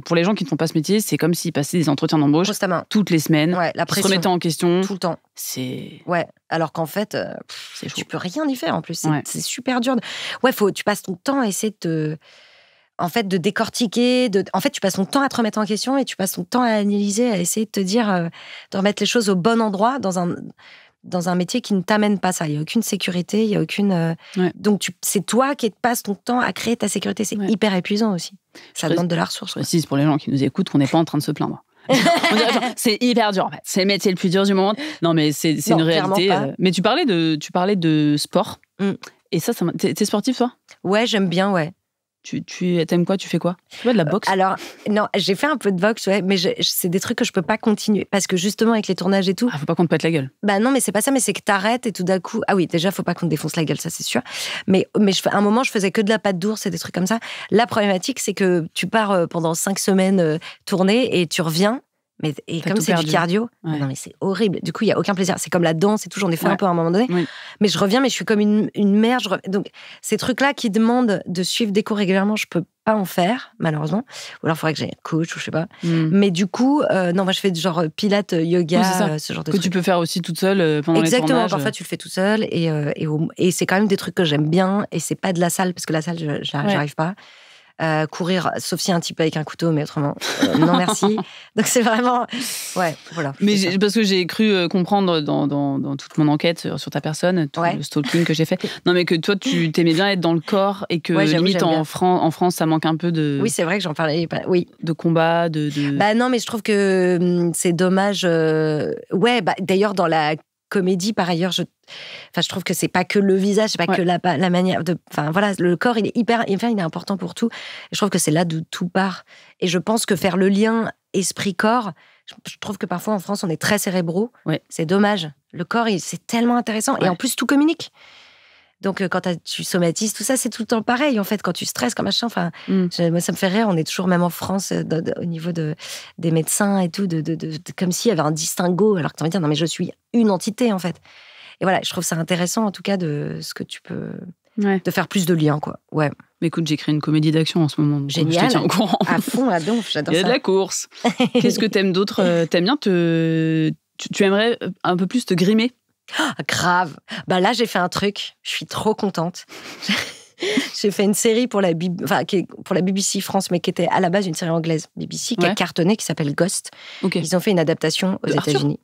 pour les gens qui ne font pas ce métier, c'est comme s'ils passaient des entretiens d'embauche toutes les semaines, la pression, se remettaient en question tout le temps. Alors qu'en fait, tu peux rien y faire en plus. C'est super dur. Tu passes ton temps à essayer de décortiquer. En fait, tu passes ton temps à te remettre en question et tu passes ton temps à analyser, à essayer de te dire, de remettre les choses au bon endroit dans un métier qui ne t'amène pas ça. Il n'y a aucune sécurité, il n'y a aucune... Donc, c'est toi qui passes ton temps à créer ta sécurité. C'est hyper épuisant aussi. Ça demande de la ressource. Je précise pour les gens qui nous écoutent qu'on n'est pas en train de se plaindre. C'est hyper dur en fait. C'est le métier le plus dur du monde. Non, mais c'est une réalité. Mais tu parlais de sport. Et ça t'es sportif, toi ? Ouais, j'aime bien, ouais. Tu aimes quoi ? Tu fais quoi ? Tu fais de la boxe ? Alors, non, j'ai fait un peu de boxe, ouais, mais c'est des trucs que je peux pas continuer. Parce que justement, avec les tournages et tout... faut pas qu'on te pète la gueule. Bah non, mais c'est pas ça, mais c'est que t'arrêtes et tout d'un coup... Ah oui, déjà, faut pas qu'on te défonce la gueule, ça c'est sûr. Mais à un moment, je faisais que de la patte d'ours et des trucs comme ça. La problématique, c'est que tu pars pendant 5 semaines tourner et tu reviens... Et comme c'est du cardio, non mais c'est horrible. Du coup, il y a aucun plaisir. C'est comme la danse et tout, j'en ai fait un peu à un moment donné. Mais je reviens, mais je suis comme une merde. Donc, ces trucs-là qui demandent de suivre des cours régulièrement, je peux pas en faire, malheureusement. Ou alors, il faudrait que j'aie un coach ou je sais pas. Mais du coup, non, moi, je fais du genre pilates, yoga, ce genre de trucs. Que tu peux faire aussi toute seule pendant les tournages. Exactement, parfois, tu le fais toute seule. Et c'est quand même des trucs que j'aime bien. Et c'est pas de la salle, parce que la salle, j'arrive pas. Courir, sauf si un type avec un couteau, mais autrement, non merci. Donc c'est vraiment... Ouais, voilà. Mais parce que j'ai cru comprendre dans toute mon enquête sur ta personne, tout le stalking que j'ai fait, non mais que toi, tu t'aimais bien être dans le corps et que limite en France, ça manque un peu de... Oui, c'est vrai que j'en parlais. Oui. De combat, de... Bah non, mais je trouve que c'est dommage. Ouais, bah d'ailleurs, dans la comédie, par ailleurs, je trouve que c'est pas que le visage, c'est pas que la manière de... Enfin, voilà, le corps, il est important pour tout. Et je trouve que c'est là d'où tout part. Et je pense que faire le lien esprit-corps, je trouve que parfois, en France, on est très cérébraux. C'est dommage. Le corps, c'est tellement intéressant. Et en plus, tout communique. Donc, quand tu somatises, tout ça, c'est tout le temps pareil, en fait. Quand tu stresses, comme machin, enfin, moi, ça me fait rire. On est toujours, même en France, au niveau des médecins et tout, comme s'il y avait un distinguo, alors que tu vas dire, non, mais je suis une entité, en fait. Et voilà, je trouve ça intéressant, en tout cas, de ce que tu peux... de faire plus de liens, quoi. Ouais. Mais écoute, j'écris une comédie d'action en ce moment. Génial. Je te tiens au courant. À fond, à donf, j'adore ça. Il y a de la course. Qu'est-ce que t'aimes d'autre ? T'aimes bien tu aimerais un peu plus te grimer ? Grave. Bah là, j'ai fait un truc. Je suis trop contente. J'ai fait une série pour la BBC France, mais qui était à la base une série anglaise BBC qui a cartonné, qui s'appelle Ghost. Ils ont fait une adaptation aux États-Unis.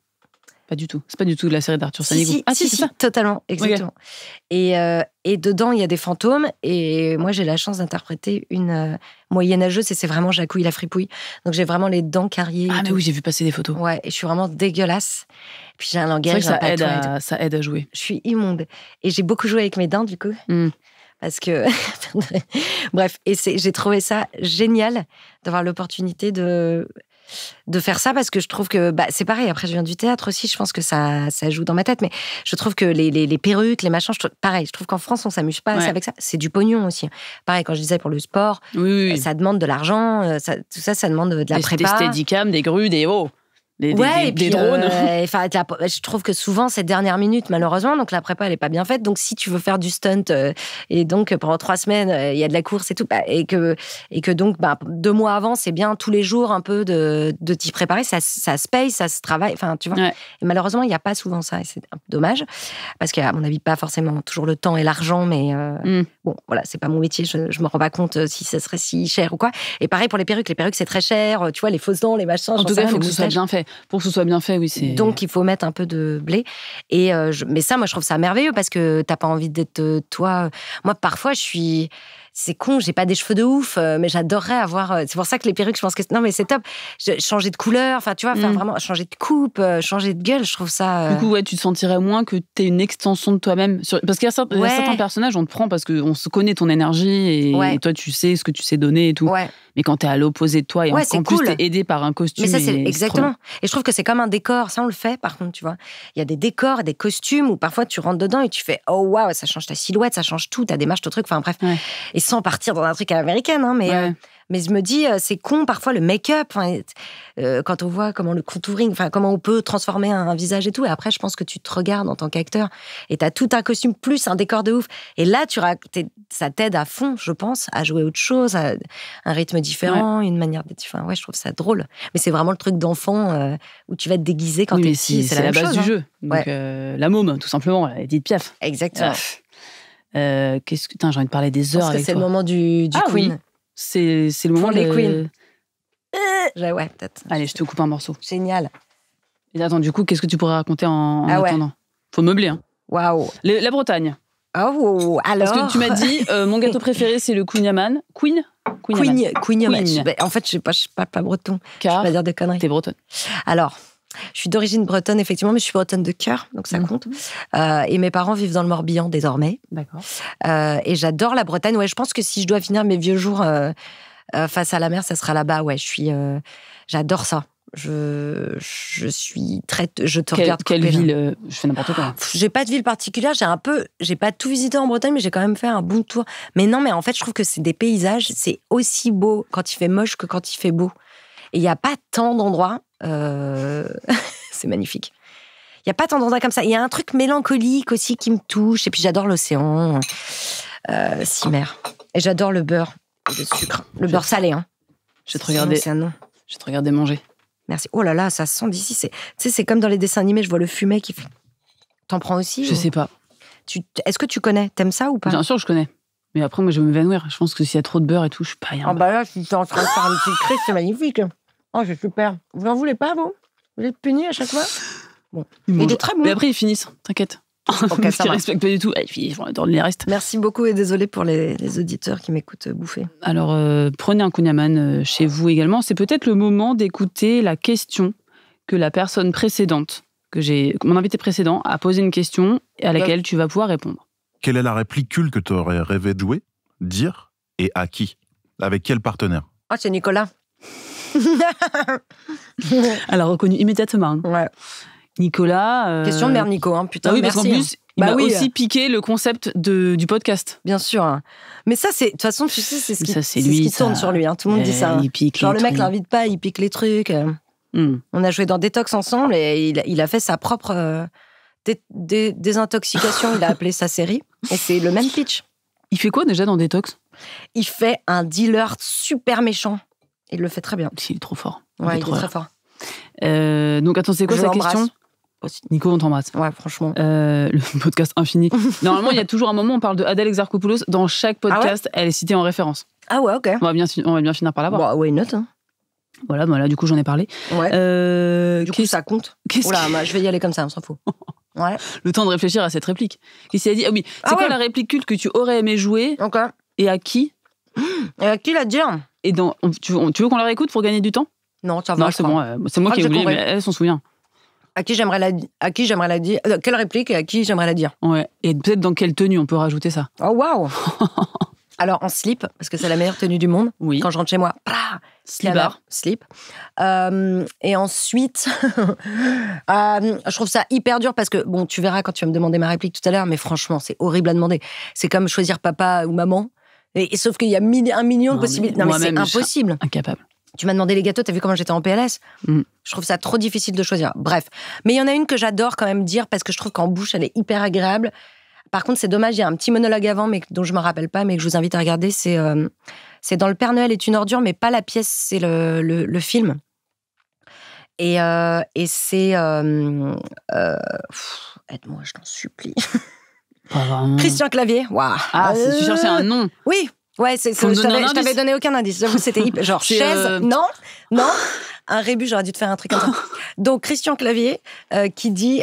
Pas du tout. C'est pas du tout de la série d'Arthur Sanigou. Si, c'est ça. Totalement, exactement. Okay. Et dedans, il y a des fantômes. Et moi, j'ai la chance d'interpréter une moyenâgeuse. Et c'est vraiment Jacouille la fripouille. Donc, j'ai vraiment les dents carriées. Ah, mais oui, j'ai vu passer des photos. Ouais, et je suis vraiment dégueulasse. Puis j'ai un langage. C'est vrai que ça aide à jouer. Je suis immonde. Et j'ai beaucoup joué avec mes dents, du coup. Parce que... Bref, et j'ai trouvé ça génial d'avoir l'opportunité de faire ça, parce que je trouve que c'est pareil, après je viens du théâtre aussi, je pense que ça joue dans ma tête, mais je trouve que les perruques, les machins, je trouve qu'en France on s'amuse pas assez avec ça, c'est du pognon aussi. Pareil, quand je disais pour le sport, ça demande de l'argent, tout ça, ça demande de la prépa. Des steadicam, des grues, des des drones. Je trouve que souvent, c'est dernière minute, malheureusement, donc la prépa, elle est pas bien faite. Donc, si tu veux faire du stunt, et donc pendant 3 semaines, il y a de la course et tout, et que donc, 2 mois avant, c'est bien tous les jours un peu de t'y préparer, ça se paye, ça se travaille, enfin, tu vois. Et malheureusement, il n'y a pas souvent ça, et c'est un peu dommage, parce qu'à mon avis, pas forcément toujours le temps et l'argent, mais bon, voilà, c'est pas mon métier, je me rends pas compte si ça serait si cher ou quoi. Et pareil pour les perruques, c'est très cher, tu vois, les fausses dents, les machins. En tout cas, il faut que ce soit bien fait. Pour que ce soit bien fait, oui, c'est... Donc, il faut mettre un peu de blé. Et mais ça, moi, je trouve ça merveilleux, parce que t'as pas envie d'être toi. Moi, parfois, c'est con, j'ai pas des cheveux de ouf, mais j'adorerais avoir... C'est pour ça que les perruques, je pense que... Non, mais c'est top. Changer de couleur, enfin, tu vois, faire vraiment changer de coupe, changer de gueule, je trouve ça... Du coup, tu te sentirais moins que t'es une extension de toi-même. Parce qu'il y a certains personnages, on te prend parce qu'on se connaît ton énergie et toi, tu sais ce que tu sais donner et tout. Mais quand t'es à l'opposé de toi et en plus t'es aidé par un costume... Mais ça, c'est exactement. Et je trouve que c'est comme un décor. Ça, on le fait, par contre, tu vois. Il y a des décors, des costumes où parfois tu rentres dedans et tu fais « Oh, waouh, ça change ta silhouette, ça change tout, ta démarche, ton truc. » Enfin, bref. Et sans partir dans un truc à l'américaine, hein, mais je me dis, c'est con, parfois, le make-up, quand on voit comment le contouring, comment on peut transformer un visage et tout. Et après, je pense que tu te regardes en tant qu'acteur et t'as tout un costume plus un décor de ouf. Et là, ça t'aide à fond, je pense, à jouer autre chose, à un rythme différent, une manière d'être... Enfin, je trouve ça drôle. Mais c'est vraiment le truc d'enfant où tu vas te déguiser quand t'es petit. C'est la base du jeu. Donc, la môme, tout simplement, Edith Piaf. Exactement. J'ai envie de parler des heures avec toi. C'est le moment du Queen. Oui. C'est le moment pour les Queen. Ouais, peut-être. Allez, je te coupe un morceau. Génial. Et attends, du coup, qu'est-ce que tu pourrais raconter en attendant ? Faut meubler. Hein. Waouh. La Bretagne. Oh, alors. Parce que tu m'as dit, mon gâteau préféré, c'est le Queen. Queen Yaman. En fait, je sais pas breton. Car je vais pas dire des conneries. T'es bretonne. Alors, je suis d'origine bretonne, effectivement, mais je suis bretonne de cœur, donc ça compte. Et mes parents vivent dans le Morbihan désormais. D'accord. Et j'adore la Bretagne. Ouais, je pense que si je dois finir mes vieux jours face à la mer, ça sera là-bas. Ouais, j'adore ça. Je te regarde. Quelle ville je fais n'importe quoi. J'ai pas de ville particulière. J'ai pas tout visité en Bretagne, mais j'ai quand même fait un bon tour. Mais non, mais en fait, je trouve que c'est des paysages. C'est aussi beau quand il fait moche que quand il fait beau. Et il y a pas tant d'endroits. C'est magnifique. Il y a pas tant d'endroits comme ça. Il y a un truc mélancolique aussi qui me touche. Et puis j'adore l'océan, Cimer. Et j'adore le beurre et le sucre, le beurre salé. Hein. Je vais te regarder. C'est un nom. Je vais te regarder manger. Merci. Oh là là, ça sent d'ici. C'est comme dans les dessins animés, je vois le fumet qui fait. T'en prends aussi? Je sais pas. Est-ce que tu connais? T'aimes ça ou pas? Bien sûr que je connais. Mais après, moi, je vais m'évanouir. Je pense que s'il y a trop de beurre et tout, je suis pas rien. Ah bah là, si t'es en train de faire un petit cri, c'est magnifique. Oh, c'est super. Vous en voulez pas, vous? Vous êtes punis à chaque fois? Bon. Il est très bon. Mais après, ils finissent. T'inquiète. Okay, je ne respecte pas du tout. Ils vont dans les restes. Merci beaucoup et désolé pour les auditeurs qui m'écoutent bouffer. Alors, prenez un Kunyaman chez vous également. C'est peut-être le moment d'écouter la question que la personne précédente, mon invité précédent, a posé une question à laquelle tu vas pouvoir répondre. Quelle est la réplique culte que tu aurais rêvé de jouer, dire et à qui? Avec quel partenaire? Ah, c'est Nicolas. Elle a reconnu immédiatement. Ouais. Nicolas. Question de merde, Nico, hein, putain. Ah oui, merci. Parce qu'en plus, il m'a aussi piqué le concept du podcast. Bien sûr. Hein. Mais ça, de toute façon, tu sais, c'est ce qui tourne sur lui. Hein. Tout le monde dit ça. Hein. Il pique genre, les le mec trucs. l'invite pas, il pique les trucs. On a joué dans Détox ensemble et il a fait sa propre désintoxication. Il a appelé sa série. Et c'est le même pitch. Il fait quoi déjà dans Détox? Il fait un dealer super méchant. Il le fait très bien. Il est trop fort. Ouais, il est très fort. Donc, attends, c'est quoi sa question aussi. Nico, on t'embrasse. Ouais, franchement. Le podcast infini. Normalement, il y a toujours un moment où on parle de Adèle Exarchopoulos. Dans chaque podcast, elle est citée en référence. Ah ouais, ok. On va bien finir par l'avoir. Bon, ouais, note. Hein. Voilà, du coup, j'en ai parlé. Ouais. Du coup, ça compte. Oula, je vais y aller comme ça, on s'en fout. Ouais. Le temps de réfléchir à cette réplique. Qu'est-ce qu'il a dit? Ah oui, c'est quoi la réplique culte que tu aurais aimé jouer? Ok. Et à qui? Et à qui la dire? Et tu veux qu'on la réécoute pour gagner du temps? Non, ça va. Non, c'est bon. C'est moi qui ai oublié, mais elle s'en souvient. À qui j'aimerais la dire? Quelle réplique et à qui j'aimerais la dire? Ouais. Et peut-être dans quelle tenue on peut rajouter ça? Oh waouh. Alors en slip, parce que c'est la meilleure tenue du monde. Oui. Quand je rentre chez moi, slip. Et ensuite, je trouve ça hyper dur parce que bon, tu verras quand tu vas me demander ma réplique tout à l'heure, mais franchement, c'est horrible à demander. C'est comme choisir papa ou maman. Et sauf qu'il y a un million de possibilités. Non, mais c'est impossible. Incapable. Tu m'as demandé les gâteaux, t'as vu comment j'étais en PLS? Je trouve ça trop difficile de choisir. Bref. Mais il y en a une que j'adore quand même dire parce que je trouve qu'en bouche, elle est hyper agréable. Par contre, c'est dommage, il y a un petit monologue avant, mais dont je me rappelle pas, mais que je vous invite à regarder. C'est dans Le Père Noël est une ordure, mais pas la pièce, c'est le film. Et c'est... aide-moi, je t'en supplie. Pas vraiment. Christian Clavier. Waouh. Ah, tu cherchais un nom. Oui. Ouais, je t'avais donné aucun indice. C'était hyper. Genre, chaise. Non. Un rébut, j'aurais dû te faire un truc comme ça. Donc, Christian Clavier, qui dit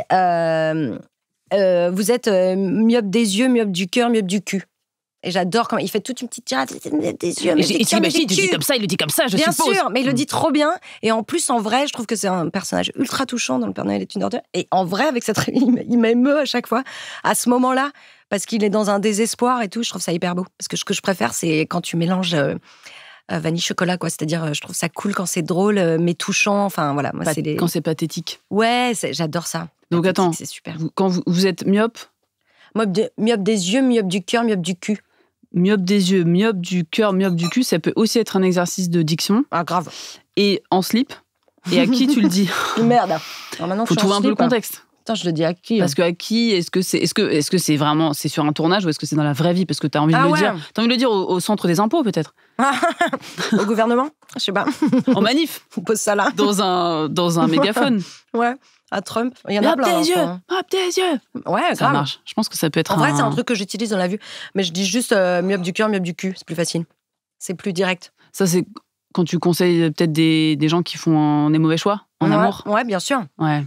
vous êtes myope des yeux, myope du cœur, myope du cul. Et j'adore quand il fait toute une petite tirade des yeux. Il le dit comme ça, je bien suppose. Bien sûr, mais il le dit trop bien. Et en plus, en vrai, je trouve que c'est un personnage ultra touchant dans Le Père Noël est une ordure. Et en vrai, avec cette il m'émeut à chaque fois, à ce moment-là, parce qu'il est dans un désespoir et tout. Je trouve ça hyper beau. Parce que ce que je préfère, c'est quand tu mélanges vanille chocolat, quoi. C'est-à-dire, je trouve ça cool quand c'est drôle, mais touchant. Enfin, voilà. Moi, quand c'est pathétique. Ouais, j'adore ça. Donc pathétique, attends, c'est super. Quand vous êtes myope, myope des yeux, myope du cœur, myope du cul. Myope des yeux, myope du cœur, myope du cul, ça peut aussi être un exercice de diction. Ah, grave. Et en slip. Et à qui tu le dis? Merde. Alors maintenant, faut trouver un peu le contexte. Putain, je le dis à qui? Parce que à qui? Est-ce que c'est vraiment c'est sur un tournage ou est-ce que c'est dans la vraie vie? Parce que t'as envie de le dire. T'as envie de le dire au centre des impôts peut-être. Au gouvernement? Je sais pas. En manif. On pose ça là. Dans un mégaphone. Ouais. À Trump. Il y en a plein. Des yeux. Ouais, grave. Ça marche. Je pense que ça peut être en vrai, c'est un truc que j'utilise dans la vue. Mais je dis juste myope du cœur, myope du cul. C'est plus facile. C'est plus direct. Ça, c'est quand tu conseilles peut-être des gens qui font des mauvais choix en amour. Ouais, bien sûr. Ouais.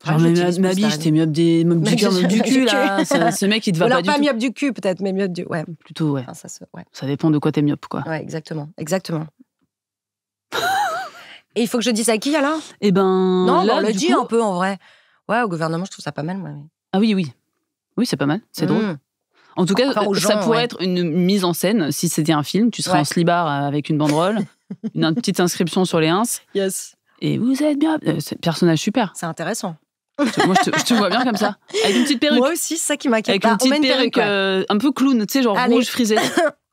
Genre, ma biche, t'es myope du cœur, myope du cul, là. Ce mec, il te va pas du tout. Alors, pas myope du cul, peut-être, mais myope du... Ouais. Plutôt, ouais. Enfin, Ça dépend de quoi t'es myope, quoi. Ouais, exactement. Et il faut que je dise à qui, alors ? Eh ben... Non, là, on le du dit coup... un peu, en vrai. Ouais, au gouvernement, je trouve ça pas mal, moi. Mais... Ah oui. Oui, c'est pas mal. C'est drôle. En tout cas, ça pourrait être une mise en scène. Si c'était un film, tu serais en slibard avec une banderole, une petite inscription sur les ins. Yes. Et vous êtes bien. Personnage super. C'est intéressant. Moi, je te vois bien comme ça. Avec une petite perruque. Moi aussi, c'est ça qui m'inquiète. Avec une petite perruque un peu clown, tu sais, genre rouge frisé.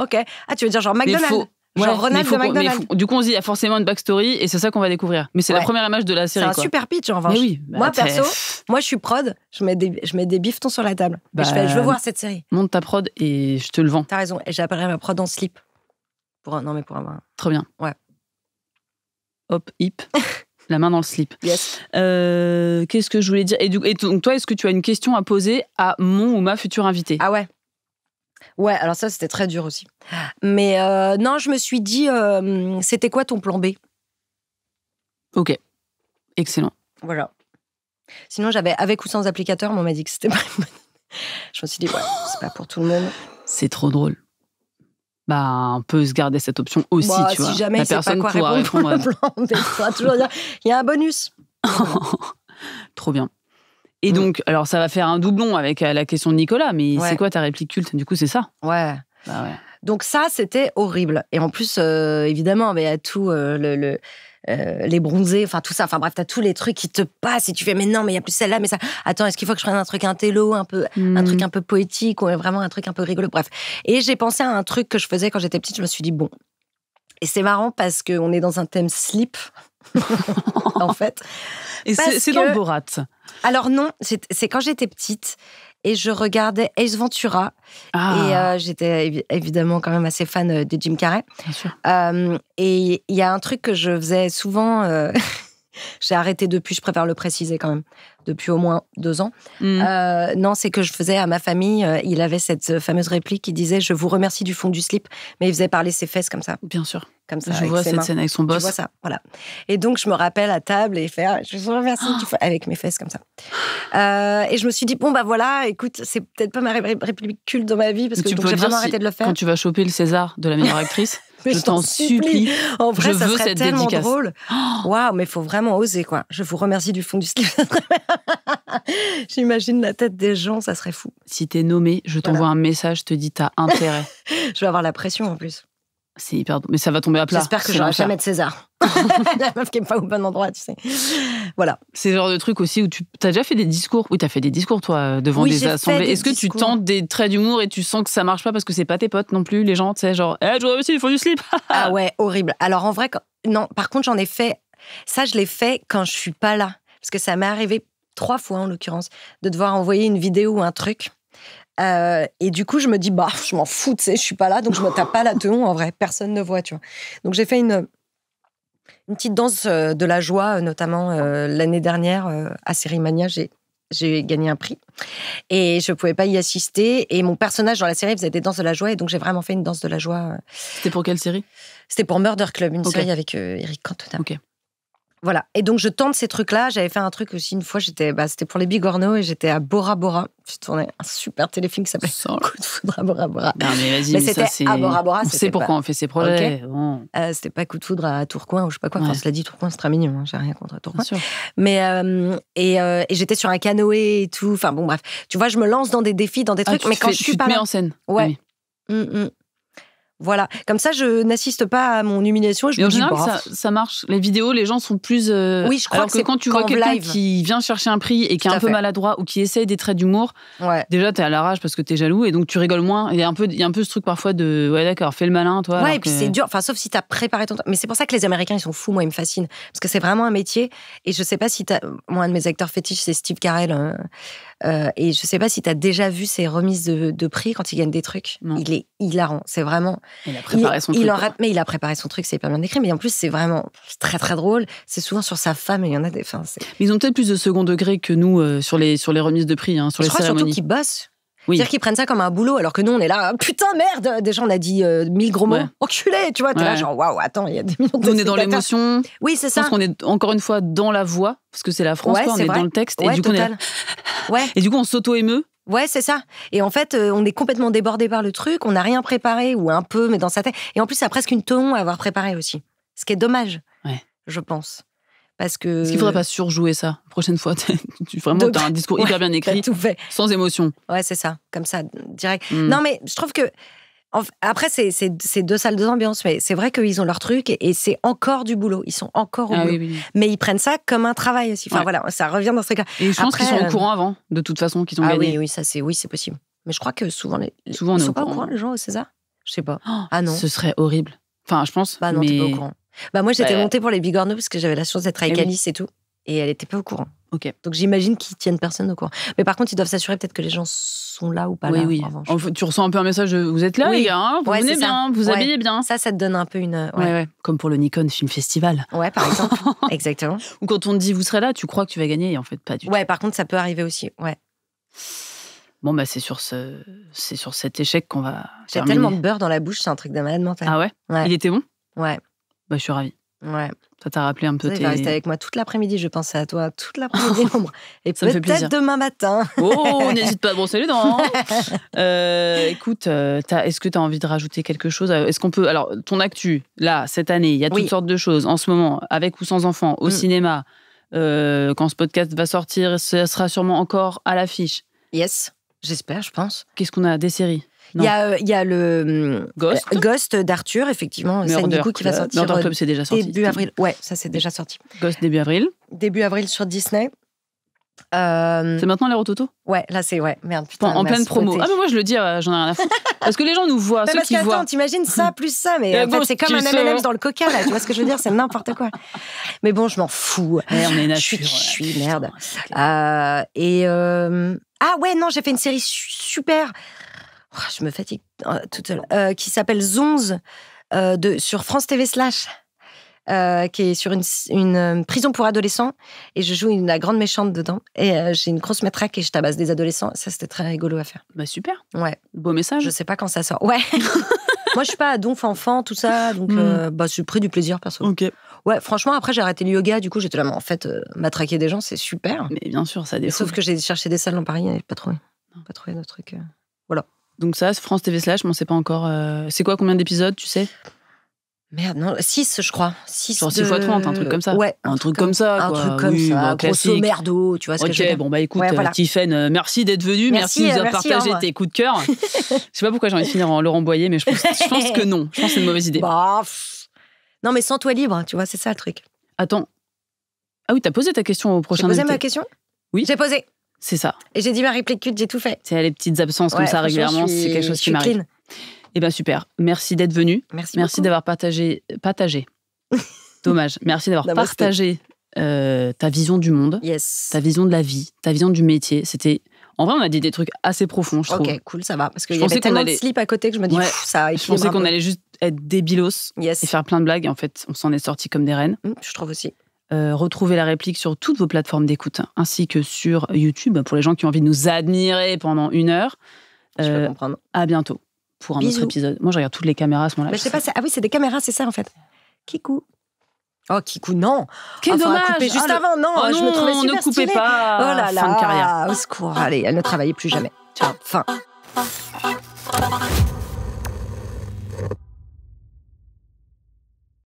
Ok. Ah, tu veux dire genre McDonald's genre Ronald de McDonald's. Du coup, on se dit, il y a forcément une backstory et c'est ça qu'on va découvrir. Mais c'est la première image de la série. C'est un super pitch, en revanche. Mais oui. Moi, perso, moi, je suis prod. Je mets des bifetons sur la table. Et je veux voir cette série. Monte ta prod et je te le vends. T'as raison. Et j'appellerai ma prod en slip. Pour avoir. Très bien. Ouais. Hop, hip. La main dans le slip. Yes. Qu'est-ce que je voulais dire ? Et donc, toi, est-ce que tu as une question à poser à mon ou ma future invitée ? Ah ouais. Ouais, alors ça, c'était très dur aussi. Mais non, je me suis dit, c'était quoi ton plan B ? Ok. Excellent. Voilà. Sinon, j'avais avec ou sans applicateur, mais on m'a dit que c'était pas une bonne idée. Je me suis dit, ouais, c'est pas pour tout le monde. C'est trop drôle. Bah, on peut se garder cette option aussi, tu vois. Si jamais il sait pas quoi répondre pour le plan B, il faudra toujours dire, il y a un bonus. Trop bien. Et donc, alors ça va faire un doublon avec la question de Nicolas, mais c'est quoi ta réplique culte ? Du coup, c'est ça ? Ouais. Bah ouais. Donc ça, c'était horrible. Et en plus, évidemment, il y a tout les bronzés, enfin tout ça. Enfin bref, t'as tous les trucs qui te passent et tu fais, mais non, mais il y a plus celle-là, mais ça. Attends, est-ce qu'il faut que je prenne un truc intello, un truc un peu poétique ou vraiment un truc un peu rigolo ? Bref. Et j'ai pensé à un truc que je faisais quand j'étais petite. Je me suis dit, bon. Et c'est marrant parce qu'on est dans un thème slip, en fait. Et c'est dans Borat. Alors non, c'est quand j'étais petite et je regardais Ace Ventura. Et j'étais évidemment quand même assez fan de Jim Carrey. Bien sûr. Et il y a un truc que je faisais souvent... j'ai arrêté depuis, je préfère le préciser quand même, depuis au moins 2 ans. Non, c'est que je faisais à ma famille, il avait cette fameuse réplique qui disait « Je vous remercie du fond du slip », mais il faisait parler ses fesses comme ça. Bien sûr. Comme ça, je vois cette scène avec son boss. Je vois ça, voilà. Et donc, je me rappelle à table et faire « Je vous remercie du fond », avec mes fesses comme ça. Et je me suis dit, bon, bah voilà, écoute, c'est peut-être pas ma réplique culte dans ma vie, parce que j'ai vraiment arrêté de le faire. Quand tu vas choper le César de la meilleure actrice, je t'en supplie. En vrai, ça serait tellement dédicace. Drôle. Waouh, mais il faut vraiment oser, quoi. Je vous remercie du fond du slip. J'imagine la tête des gens, ça serait fou. Si t'es nommé, je t'envoie un message, je te dis t'as intérêt. Je vais avoir la pression en plus. C'est hyper... Mais ça va tomber à plat. J'espère que j'aurai jamais de César. La meuf qui est pas au bon endroit, tu sais. Voilà. C'est le genre de truc aussi où t'as déjà fait des discours. Oui, t'as fait des discours, toi, devant des assemblées. Est-ce que tu tentes des traits d'humour et tu sens que ça marche pas parce que c'est pas tes potes non plus, les gens, tu sais, genre, je voudrais aussi, il faut du slip. Ah ouais, horrible. Alors en vrai, non, par contre, j'en ai fait. Ça, je l'ai fait quand je suis pas là. Parce que ça m'est arrivé 3 fois, en l'occurrence, de devoir envoyer une vidéo ou un truc. Et du coup, je me dis, bah, je m'en fous, tu sais, je suis pas là, donc je me tape pas la teon, en vrai, personne ne voit, tu vois. Donc j'ai fait une petite danse de la joie, notamment l'année dernière, à Sérimania, j'ai gagné un prix. Et je pouvais pas y assister. Et mon personnage dans la série faisait des danses de la joie, et donc j'ai vraiment fait une danse de la joie. C'était pour quelle série ? C'était pour Murder Club, une série avec Eric Cantona. Ok. Voilà. Et donc, je tente ces trucs-là. J'avais fait un truc aussi une fois, c'était pour les Bigorneaux et j'étais à Bora Bora. Je tournais un super téléfilm qui s'appelait Coup de foudre à Bora Bora. Non, mais vas-y, mais c'était à Bora Bora. On sait pourquoi on fait ces projets. Okay. Bon. C'était pas Coup de foudre à Tourcoing ou je sais pas quoi. Enfin, cela dit, Tourcoing, c'est très mignon. Hein. J'ai rien contre Tourcoing. Bien sûr. Mais, et j'étais sur un canoë et tout. Enfin, bon, bref. Tu vois, je me lance dans des défis, dans des trucs. Mais quand je suis pas là. Tu te mets en scène. Ouais. Oui. Voilà, comme ça je n'assiste pas à mon humiliation et je me dis général, ça marche. Les vidéos, les gens sont plus. Oui, je crois alors que quand tu vois quelqu'un qui vient chercher un prix et qui est un peu maladroit ou qui essaye des traits d'humour, déjà t'es à la rage parce que t'es jaloux et donc tu rigoles moins. Il y a un peu ce truc parfois de ouais d'accord, fais le malin toi. Ouais, et puis c'est dur. Enfin, sauf si t'as préparé ton. Mais c'est pour ça que les Américains ils sont fous. Moi, ils me fascinent parce que c'est vraiment un métier. Et je sais pas si moi un de mes acteurs fétiches c'est Steve Carell. Et je sais pas si t'as déjà vu ses remises de prix quand il gagne des trucs. Non. Il est hilarant. C'est vraiment. Il a préparé son truc. Mais il a préparé son truc, c'est hyper bien écrit. Mais en plus, c'est vraiment très très drôle. C'est souvent sur sa femme et il y en a des. Enfin, ils ont peut-être plus de second degré que nous sur les remises de prix, sur les cérémonies. Je crois surtout qu'ils bossent. Oui. C'est-à-dire qu'ils prennent ça comme un boulot, alors que nous, on est là, putain, merde. Déjà, on a dit 1000 gros mots. Ouais. Enculé, tu vois. T'es là, genre, waouh, attends, il y a des millions de Nous, on est dans spectateurs. l'émotion. Oui, c'est Je ça. pense qu'on est encore une fois dans la voix, parce que c'est la France, Ouais, quoi, on c'est est vrai. dans le texte. Ouais, et, du coup, total. Ouais. et du coup, on s'auto-émeut. Ouais, c'est ça. Et en fait, on est complètement débordé par le truc, on n'a rien préparé, ou un peu, mais dans sa tête. Et en plus, il y a presque une tonne à avoir préparé aussi. Ce qui est dommage, je pense. Parce que... Est-ce qu'il ne faudrait pas surjouer ça la prochaine fois? Vraiment, tu as un discours hyper bien écrit, tout fait. sans émotion. Ouais, c'est ça, comme ça, direct. Non, mais je trouve que... Après, c'est 2 salles, 2 ambiances, mais c'est vrai qu'ils ont leur truc et c'est encore du boulot. Ils sont encore au boulot. Oui. Mais ils prennent ça comme un travail aussi. Enfin, voilà, ça revient dans ce cas. Et je pense qu'ils sont au courant avant, de toute façon, qu'ils ont gagné. Oui, c'est possible. Mais je crois que souvent, ils on est sont au pas au courant. courant, les gens au César. Je sais pas. Oh, ah non. Ce serait horrible. Enfin, je pense. Bah non, mais... t'es pas au courant. Bah moi, j'étais Bah, montée pour les Bigorneaux parce que j'avais la chance d'être avec oui. Alice et tout. Et elle était pas au courant. Ok. Donc j'imagine qu'ils tiennent personne au courant. Mais par contre, ils doivent s'assurer peut-être que les gens sont là ou pas là. Oui. En revanche. Tu reçois un peu un message de vous êtes là, les gars, hein, vous venez c'est bien, ça. vous habillez bien. Ça te donne un peu une. Ouais. Comme pour le Nikon Film Festival. Ouais, par exemple. Exactement. Ou quand on te dit vous serez là, tu crois que tu vas gagner et en fait pas du tout. Ouais, par contre, ça peut arriver aussi. Ouais. Bon, bah c'est sur cet échec qu'on va J'ai terminer. tellement de beurre dans la bouche, c'est un truc de malade mental. Ah ouais, Ouais. Il était bon? Ouais. Bah je suis ravie. Ouais. Ça t'a rappelé un peu Il va rester avec moi toute l'après-midi, je pensais à toi toute l'après-midi. Et Ça me fait plaisir. peut-être demain matin. Oh, n'hésite pas à brosser les dents. Écoute, est-ce que tu as envie de rajouter quelque chose? Est-ce qu'on peut... Alors, ton actu, là, cette année, il y a toutes sortes de choses. En ce moment, avec ou sans enfants, au cinéma, quand ce podcast va sortir, ça sera sûrement encore à l'affiche. Yes, j'espère, je pense. Qu'est-ce qu'on a? Des séries? Il y a le Ghost d'Arthur, effectivement, du coup, qui va sortir Murder Club, c'est déjà sorti. début avril. Ouais, ça c'est déjà sorti. Ghost début avril. Début avril sur Disney. C'est maintenant les Rototo? Ouais, là c'est merde. Putain, en pleine promo. Ah mais moi je le dis, j'en ai rien à foutre. Parce que les gens nous voient, ceux qui voient. Attends, t'imagines ça plus ça, mais en fait c'est comme un M&M's dans le Coca là. Tu vois ce que je veux dire? C'est n'importe quoi. Mais bon, je m'en fous. Ouais, on est nature. Je suis merde. Ah ouais, non, j'ai fait une série super. Oh, je me fatigue toute seule. Qui s'appelle Zonze sur France TV Slash. Qui est sur une prison pour adolescents. Et je joue la grande méchante dedans. Et j'ai une grosse matraque et je tabasse des adolescents. Ça, c'était très rigolo à faire. Bah super. Ouais. Beau message. Je sais pas quand ça sort. Ouais. Moi, je suis pas donf enfant, tout ça. Donc, j'ai pris du plaisir, perso. Ok. Ouais, franchement, après, j'ai arrêté le yoga. Du coup, j'étais là, mais en fait, matraquer des gens, c'est super. Mais bien sûr, ça défoule. Sauf que j'ai cherché des salles dans Paris et pas trouvé. Pas trouvé de trucs. Voilà. Donc ça, c'est France TV Slash, mais on sait pas encore... C'est quoi, combien d'épisodes, tu sais? Merde, non, 6, je crois. 6 Genre 6 x 30, un truc comme ça. Ouais. Un truc comme ça, Un quoi. truc comme ça, grosso classique. merdo, tu vois ce que je veux dire. Ok, bon bah écoute, Ouais, voilà. Tiffen, merci d'être venue, merci de nous avoir partagé tes coups de cœur. Je sais pas pourquoi j'ai envie de finir en Laurent Boyer, mais je pense que non. Je pense que c'est une mauvaise idée. Bah, non, mais sens-toi libre, tu vois, c'est ça le truc. Attends. Ah oui, t'as posé ta question au prochain J'ai posé invité. ma question? Oui. J'ai posé. C'est ça. Et j'ai dit ma réplique culte, j'ai tout fait. C'est les petites absences comme ça régulièrement, c'est quelque chose qui m'arrive. Eh bien super, merci d'être venu. Merci d'avoir partagé. Dommage. Merci d'avoir partagé ta vision du monde, ta vision de la vie, ta vision du métier. C'était... En vrai, on a dit des trucs assez profonds, je trouve. Ok, cool, ça va. Parce qu'il y avait tellement de slip à côté que je me dis, ça je pensais qu'on allait juste être débilos et faire plein de blagues. En fait, on s'en est sortis comme des reines. Je trouve aussi. Retrouvez la réplique sur toutes vos plateformes d'écoute, ainsi que sur YouTube, pour les gens qui ont envie de nous admirer pendant 1 heure. Je peux comprendre. À bientôt pour un autre épisode. Moi, je regarde toutes les caméras à ce moment-là. Je sais pas, ah oui, c'est des caméras, c'est ça en fait. Kikou. Oh, Kikou, non. Quel dommage. Juste avant, non. Oh je me trouvais super ne coupez stylée. pas. Oh là là. Fin de carrière. Au secours. Allez, elle ne travaillait plus jamais. Ciao. Fin.